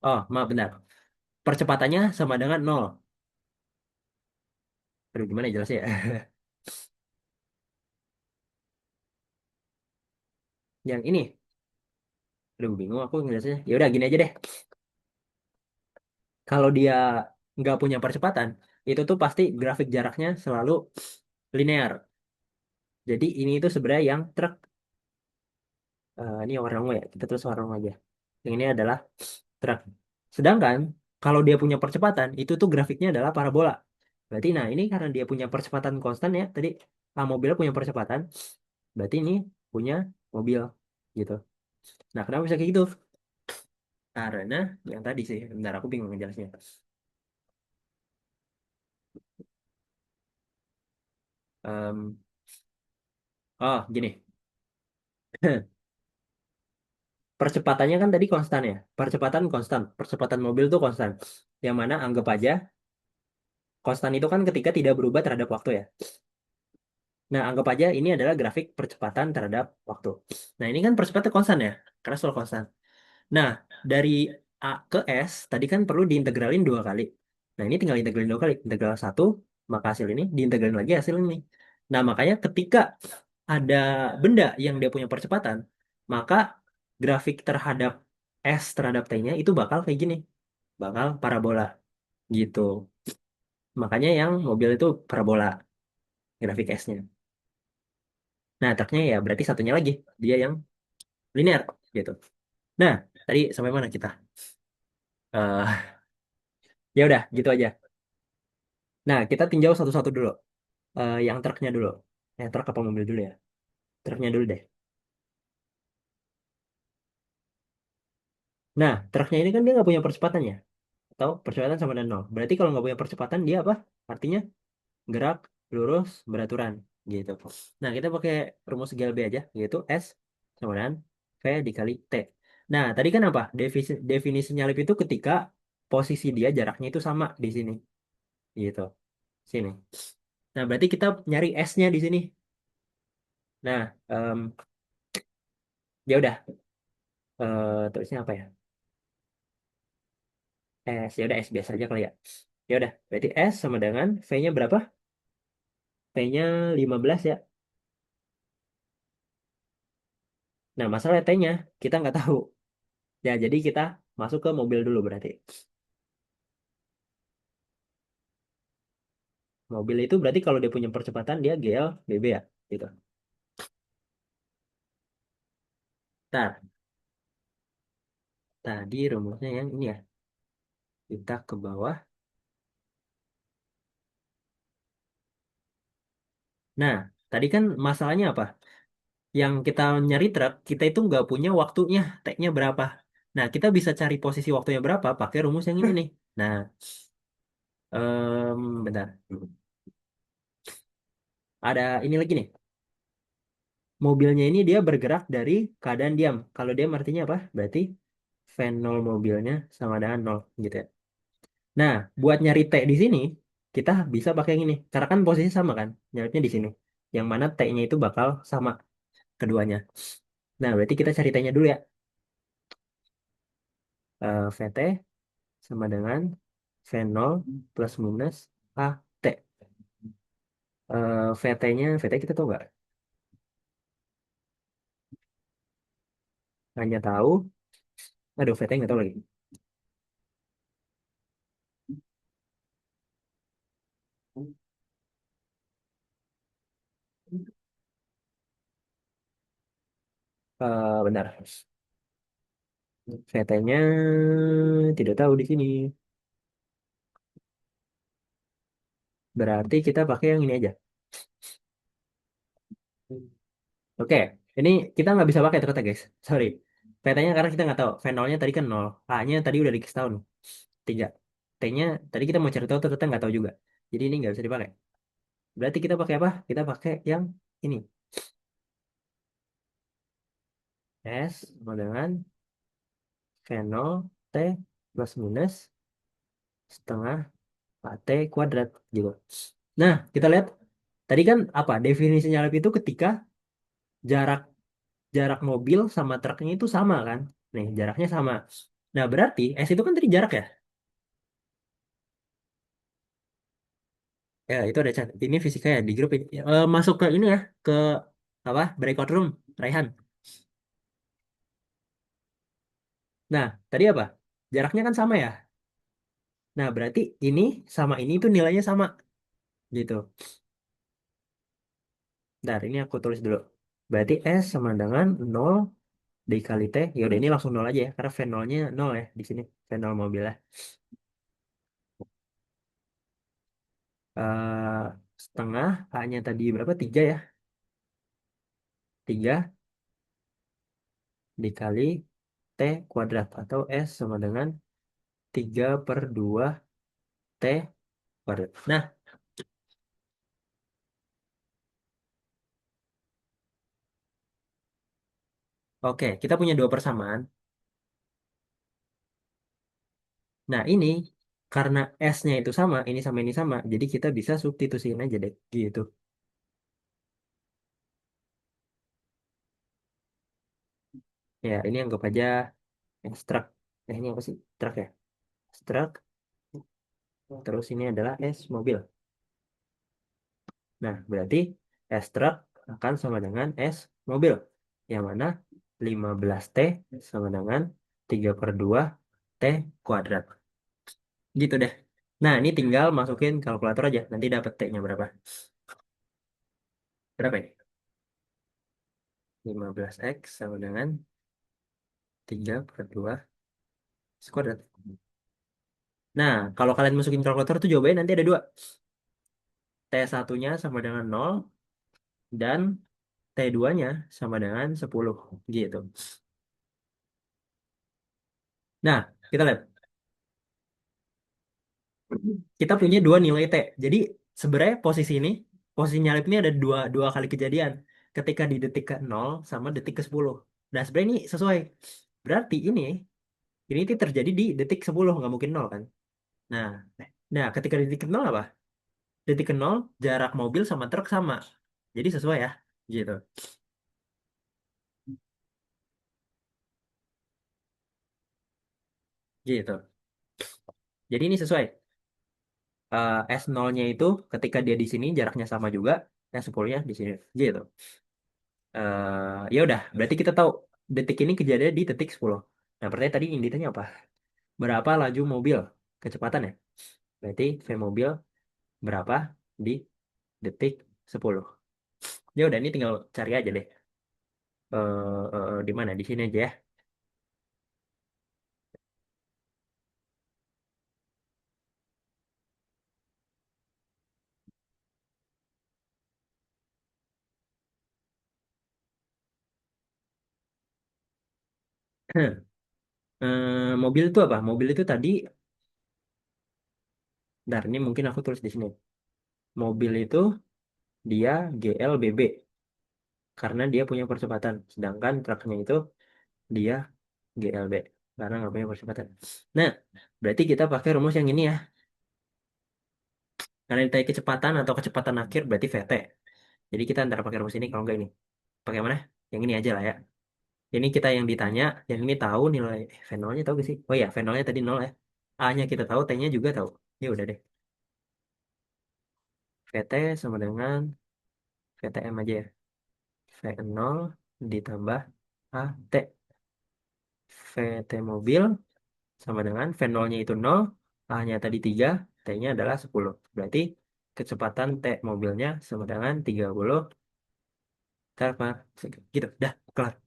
A: oh, maaf, benar. Percepatannya sama dengan nol. Aduh, gimana ya jelasnya ya? Yang ini. Aduh, bingung aku ngejelasinnya. Ya udah, gini aja deh. Kalau dia nggak punya percepatan, itu tuh pasti grafik jaraknya selalu linear. Jadi ini itu sebenarnya yang truk. Ini warna ungu ya, kita tulis warna ungu aja. Yang ini adalah truk. Sedangkan kalau dia punya percepatan, itu tuh grafiknya adalah parabola. Berarti nah ini karena dia punya percepatan konstan ya, tadi mobil punya percepatan, berarti ini punya mobil gitu. Nah, kenapa bisa kayak gitu? Karena yang tadi sih, bentar aku bingung ngejelasnya. Em, oh, gini. Percepatannya kan tadi konstan ya. Percepatan konstan. Percepatan mobil tuh konstan. Yang mana anggap aja konstan itu kan ketika tidak berubah terhadap waktu ya. Nah, anggap aja ini adalah grafik percepatan terhadap waktu. Nah, ini kan percepatan konstan ya. Karena selalu konstan. Nah, dari A ke S tadi kan perlu diintegralin dua kali. Nah, ini tinggal integralin dua kali. Integral satu, maka hasil ini diintegralin lagi hasil ini. Nah, makanya ketika ada benda yang dia punya percepatan, maka grafik terhadap S terhadap T-nya itu bakal kayak gini. Bakal parabola gitu. Makanya yang mobil itu parabola grafik S-nya. Nah, truknya ya berarti satunya lagi. Dia yang linear gitu. Nah, tadi sampai mana kita? eh ya udah, gitu aja. Nah, kita tinjau satu-satu dulu. Yang truknya dulu. Truk apa mobil dulu ya? Truknya dulu deh. Nah, truknya ini kan dia nggak punya percepatan ya? Atau percepatan sama dengan nol. Berarti kalau nggak punya percepatan dia apa? Artinya gerak lurus beraturan gitu. Nah, kita pakai rumus GLB aja, yaitu S sama dengan V dikali T. Nah, tadi kan apa? Definisi nyalip itu ketika posisi dia jaraknya itu sama di sini, gitu. Sini. Nah, berarti kita nyari S-nya di sini. Nah, ya udah. Tulisnya apa ya? S, ya udah S biasa aja kali ya. Ya udah, berarti S sama dengan V-nya berapa? V-nya 15 ya. Nah, masalah T-nya kita nggak tahu. Ya, jadi kita masuk ke mobil dulu berarti. Mobil itu berarti kalau dia punya percepatan dia GL BB ya, gitu. Nah, tadi rumusnya yang ini ya. Kita ke bawah. Nah, tadi kan masalahnya apa? Yang kita nyari truk, kita itu nggak punya waktunya, T-nya berapa. Nah, kita bisa cari posisi waktunya berapa pakai rumus yang ini nih. Nah, bentar. Ada ini lagi nih. Mobilnya ini dia bergerak dari keadaan diam. Kalau diam artinya apa? Berarti V0 mobilnya sama dengan nol gitu ya. Nah, buat nyari T di sini, kita bisa pakai yang ini. Karena kan posisi sama kan, nyarinya di sini. Yang mana T-nya itu bakal sama keduanya. Nah, berarti kita cari T-nya dulu ya. VT sama dengan V0 plus minus AT. VT kita tahu nggak? Hanya tahu, aduh VT nggak tahu lagi. Bentar. VT-nya tidak tahu di sini. Berarti kita pakai yang ini aja. Oke, ini kita nggak bisa pakai ternyata guys. Sorry. PT-nya karena kita nggak tahu. V0-nya tadi kan 0. A-nya tadi udah dikasih tahu nih. 3. T-nya tadi kita mau cari tahu ternyata nggak tahu juga. Jadi ini nggak bisa dipakai. Berarti kita pakai apa? Kita pakai yang ini. S sama dengan V0 T plus minus setengah T kuadrat gitu. Nah, kita lihat tadi kan apa definisinya lab itu ketika jarak jarak mobil sama truknya itu sama kan? Nih, jaraknya sama. Nah, berarti S itu kan tadi jarak ya? Ya, itu ada chat. Ini fisika ya di grup ini. Masuk ke ini ya, ke apa? Breakout room, Raihan. Nah, tadi apa? Jaraknya kan sama ya. Nah, berarti ini sama ini tuh nilainya sama gitu. Bentar, ini aku tulis dulu. Berarti S sama dengan 0 dikali T. Ya udah ini langsung 0 aja ya, karena V0-nya 0 ya di sini. V0 mobilnya. Eh setengah A-nya tadi berapa? 3 ya. 3 dikali T kuadrat atau S sama dengan 3 per 2 T kuadrat. Nah, oke, kita punya dua persamaan. Nah, ini karena S-nya itu sama, ini sama. Jadi kita bisa substitusiin aja deh, gitu. Ya, ini anggap aja ekstrak. Ini apa sih? Ekstrak ya? Ekstrak. Terus ini adalah S mobil. Nah, berarti S truk akan sama dengan S mobil. Yang mana 15T sama dengan 3 per 2 T kuadrat. Gitu deh. Nah, ini tinggal masukin kalkulator aja. Nanti dapat T-nya berapa. Berapa ini? 15X sama dengan 3 per 2 kuadrat. Nah, kalau kalian masukin kalkulator tuh jawabannya nanti ada dua. T satunya sama dengan 0 dan T2-nya sama dengan 10. Gitu. Nah, kita lihat. Kita punya dua nilai T. Jadi sebenarnya posisi nyalip ini ada dua kali kejadian. Ketika di detik ke 0 sama detik ke 10. Nah, sebenarnya ini sesuai. Berarti ini tuh terjadi di detik 10, nggak mungkin 0 kan? Nah, nah ketika di detik ke 0 apa? Detik ke 0 jarak mobil sama truk sama. Jadi sesuai ya. Gitu. Gitu. Jadi ini sesuai. S0-nya itu ketika dia di sini jaraknya sama juga, S10-nya di sini. Gitu. Ya udah, berarti kita tahu detik ini kejadian di detik 10. Nah, pertanyaan tadi yang ditanya apa? Berapa laju mobil? Kecepatan ya? Berarti V mobil berapa di detik 10. Ya udah, ini tinggal cari aja deh. Di mana? Di sini aja ya. Mobil itu apa? Mobil itu tadi, bentar, ini mungkin aku tulis di sini. Mobil itu dia GLBB karena dia punya percepatan. Sedangkan truknya itu dia GLB karena nggak punya percepatan. Nah, berarti kita pakai rumus yang ini ya. Karena ditanya kecepatan atau kecepatan akhir berarti VT. Jadi kita antara pakai rumus ini kalau enggak ini. Pakai mana? Yang ini aja lah ya. Ini kita yang ditanya, yang ini tahu nilai V0-nya tahu gak sih? Oh ya, V0-nya tadi 0 ya. A-nya kita tahu, T-nya juga tahu. Ya udah deh. VT sama dengan VTM aja ya. V0 ditambah AT. VT mobil sama dengan V0-nya itu 0, A-nya tadi 3, T-nya adalah 10. Berarti kecepatan T mobilnya sama dengan 30 km. Gitu, dah, kelar.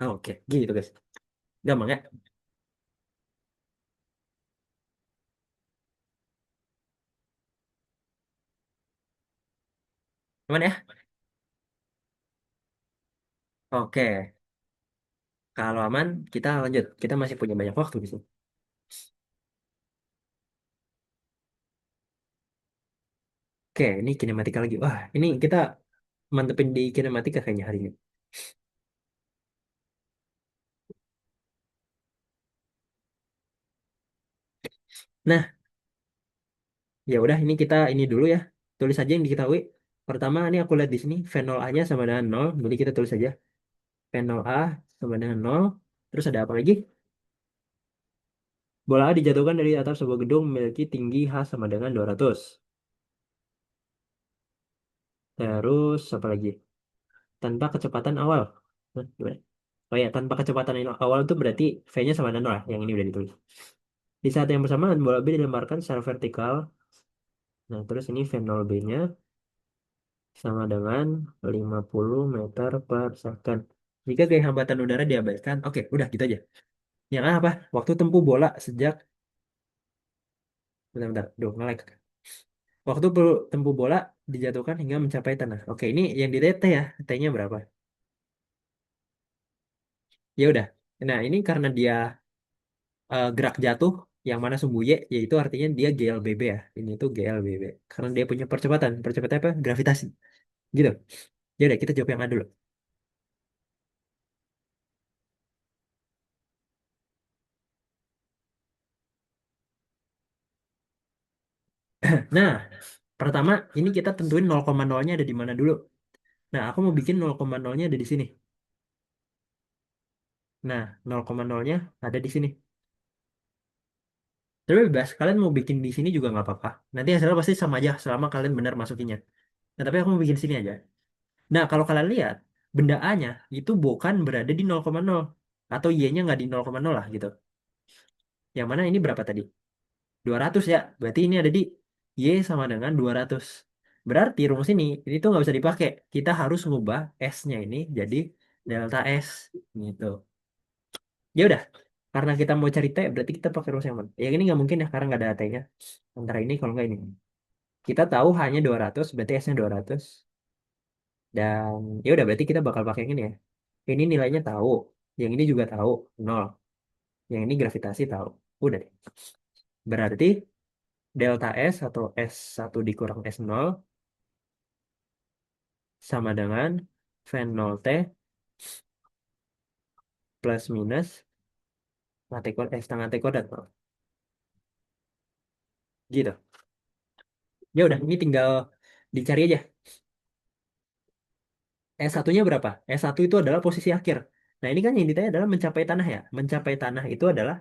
A: Oke, gitu guys. Gampang ya? Aman ya? Oke, kalau aman, kita lanjut. Kita masih punya banyak waktu di sini. Oke, ini kinematika lagi. Wah, ini kita mantepin di kinematika kayaknya hari ini. Nah, ya udah ini kita ini dulu ya. Tulis aja yang diketahui. Pertama, ini aku lihat di sini V0 A-nya sama dengan nol. Jadi kita tulis aja V0 A sama dengan nol. Terus ada apa lagi? Bola A dijatuhkan dari atap sebuah gedung memiliki tinggi H sama dengan 200. Terus apa lagi? Tanpa kecepatan awal. Hah, gimana? Oh ya, tanpa kecepatan awal itu berarti V-nya sama dengan nol ya. Yang ini udah ditulis. Di saat yang bersamaan, bola B dilemparkan secara vertikal. Nah, terus ini V0B-nya sama dengan 50 meter per second. Jika gaya hambatan udara diabaikan, oke, udah gitu aja. Yang A apa? Waktu tempuh bola sejak, bentar-bentar, duh, nge-lag. Waktu tempuh bola dijatuhkan hingga mencapai tanah. Oke, ini yang di T ya, T-nya berapa? Ya udah. Nah, ini karena dia gerak jatuh, yang mana sumbu Y, yaitu artinya dia GLBB ya. Ini tuh GLBB. Karena dia punya percepatan. Percepatan apa? Gravitasi. Gitu. Ya udah, kita jawab yang A dulu. Nah, pertama ini kita tentuin 0,0-nya ada di mana dulu. Nah, aku mau bikin 0,0-nya ada di sini. Nah, 0,0-nya ada di sini. Tapi bebas, kalian mau bikin di sini juga nggak apa-apa. Nanti hasilnya pasti sama aja selama kalian benar masukinnya. Nah, tapi aku mau bikin sini aja. Nah, kalau kalian lihat, benda A-nya itu bukan berada di 0,0. Atau Y-nya nggak di 0,0 lah gitu. Yang mana ini berapa tadi? 200 ya. Berarti ini ada di Y sama dengan 200. Berarti rumus ini tuh nggak bisa dipakai. Kita harus ngubah S-nya ini jadi delta S gitu. Ya udah, karena kita mau cari T, berarti kita pakai rumus yang mana? Yang ini nggak mungkin ya, karena nggak ada T-nya. Antara ini kalau nggak ini. Kita tahu hanya 200, berarti S-nya 200. Dan ya udah, berarti kita bakal pakai yang ini ya. Ini nilainya tahu. Yang ini juga tahu, nol. Yang ini gravitasi tahu. Udah deh. Berarti delta S atau S1 dikurang S0 sama dengan V0T plus minus setengah T kuadrat. Gitu. Ya udah, ini tinggal dicari aja. S1-nya berapa? S1 itu adalah posisi akhir. Nah, ini kan yang ditanya adalah mencapai tanah ya. Mencapai tanah itu adalah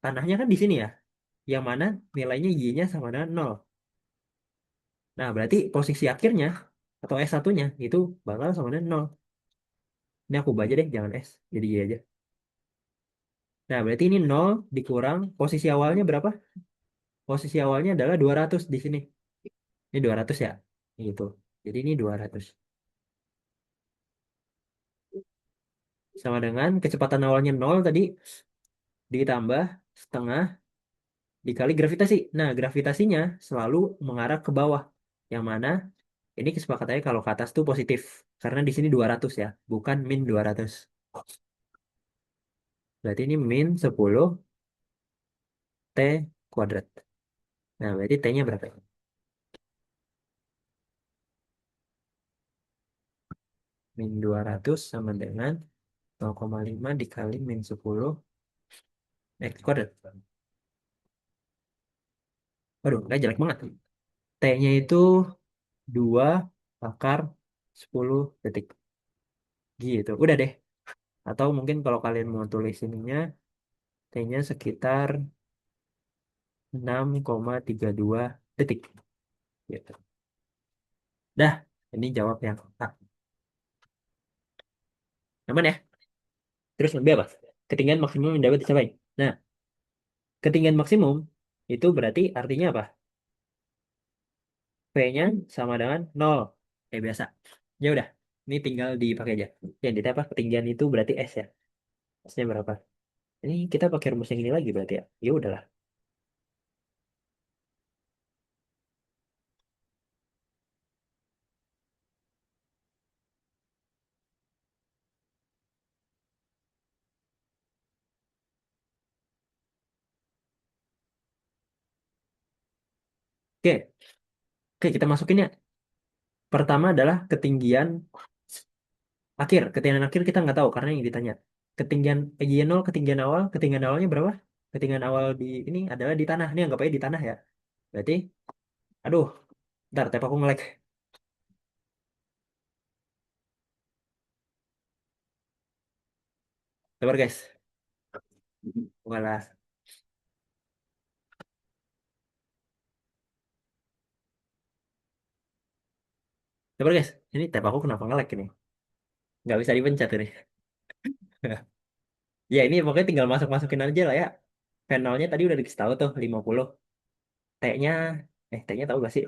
A: tanahnya kan di sini ya. Yang mana nilainya Y-nya sama dengan nol. Nah, berarti posisi akhirnya atau S1-nya itu bakal sama dengan nol. Ini aku ubah aja deh, jangan S. Jadi Y aja. Nah, berarti ini nol dikurang posisi awalnya berapa? Posisi awalnya adalah 200 di sini. Ini 200 ya. Gitu. Jadi ini 200. Sama dengan kecepatan awalnya nol tadi ditambah setengah dikali gravitasi. Nah, gravitasinya selalu mengarah ke bawah. Yang mana ini kesepakatannya kalau ke atas tuh positif. Karena di sini 200 ya, bukan min 200. Berarti ini min 10 T kuadrat. Nah, berarti T-nya berapa? Min 200 sama dengan 0,5 dikali min 10 X kuadrat. Waduh, nggak jelek banget. T-nya itu 2 akar 10 detik. Gitu, udah deh. Atau mungkin kalau kalian mau tulis ininya, T-nya sekitar 6,32 detik. Gitu. Dah, ini jawab yang A. Aman ya? Terus lebih apa? Ketinggian maksimum yang dapat dicapai. Nah, ketinggian maksimum itu berarti artinya apa? V-nya sama dengan nol. Kayak biasa. Ya udah, ini tinggal dipakai aja. Yang di apa? Ketinggian itu berarti S ya. S-nya berapa? Ini kita pakai rumus yang ini lagi berarti ya. Ya udahlah. Oke, Oke, kita masukin ya. Pertama adalah ketinggian akhir. Ketinggian akhir kita nggak tahu karena yang ditanya. Ketinggian PGY 0, ketinggian awalnya berapa? Ketinggian awal di ini adalah di tanah. Ini anggap aja di tanah ya. Berarti, aduh, ntar tep aku nge-lag. Sabar guys. Walah. Sabar guys. Ini tep aku kenapa nge-lag ini? Nggak bisa dipencet ini. Ya ini pokoknya tinggal masuk-masukin aja lah ya. Finalnya tadi udah dikasih tahu tuh 50. T-nya, T-nya tahu gak sih?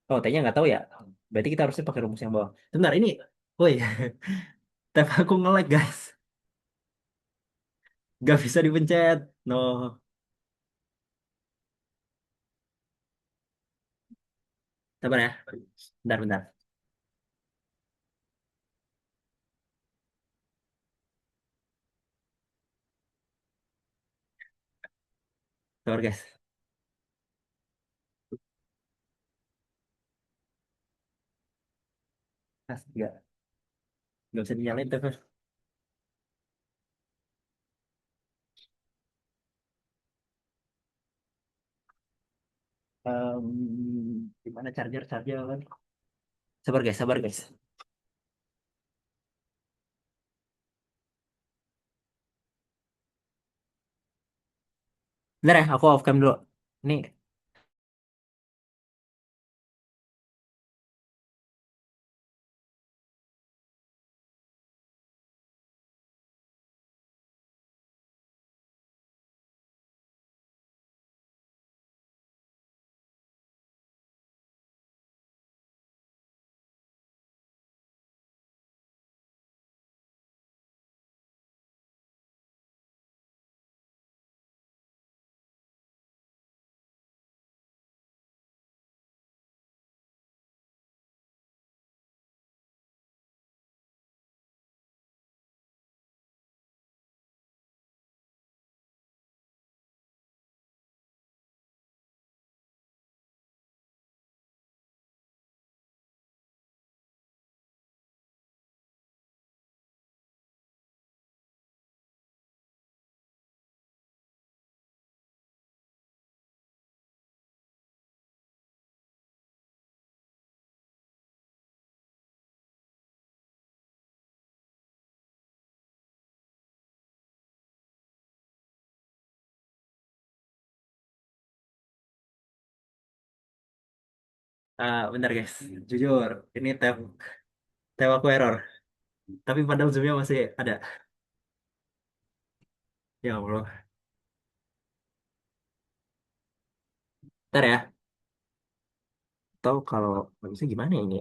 A: Oh, T-nya nggak tahu ya. Berarti kita harusnya pakai rumus yang bawah. Sebentar, ini. Woi, tab aku nge-lag, guys. Gak bisa dipencet. No. Sabar ya. Bentar, bentar. Sabar, guys. Gak bisa dinyalain tabnya. Gimana charger kan? Sabar, guys. Sabar, guys. Bentar ya, aku off cam dulu. Ini bentar, guys. Jujur, ini tab aku error. Tapi padahal zoomnya masih ada. Ya Allah. Ntar ya. Tahu kalau bagusnya gimana ya ini?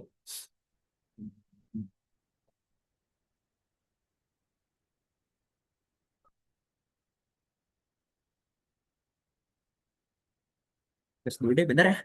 A: Terus dulu deh, bentar ya.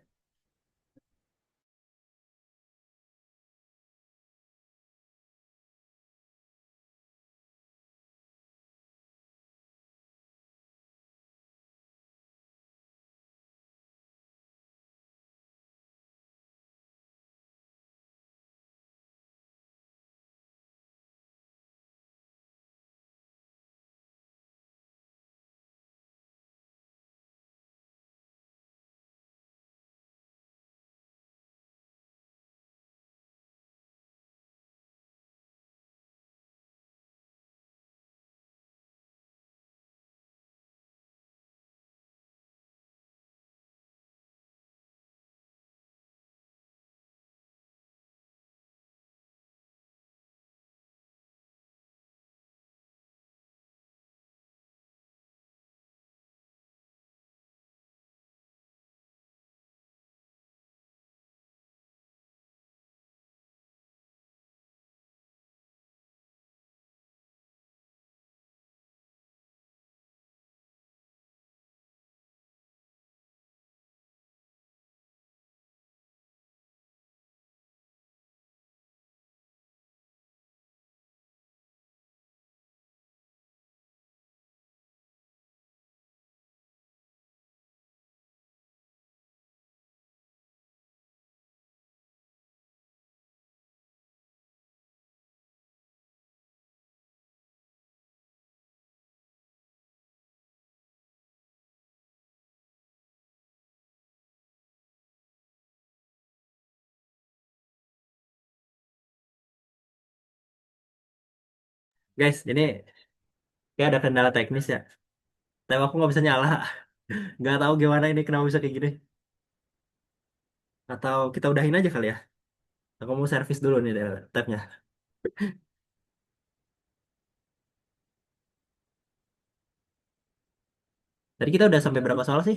A: Guys, ini kayak ada kendala teknis ya. Tapi aku nggak bisa nyala. Nggak tahu gimana ini kenapa bisa kayak gini. Atau kita udahin aja kali ya. Aku mau servis dulu nih tabnya. Tadi kita udah sampai berapa soal sih?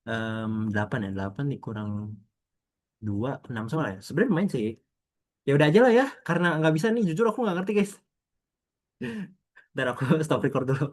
A: 8 ya. 8 dikurang 2 6 soal ya. Sebenarnya main sih. Ya udah aja lah ya. Karena nggak bisa nih. Jujur aku nggak ngerti guys. Ntar aku stop record dulu.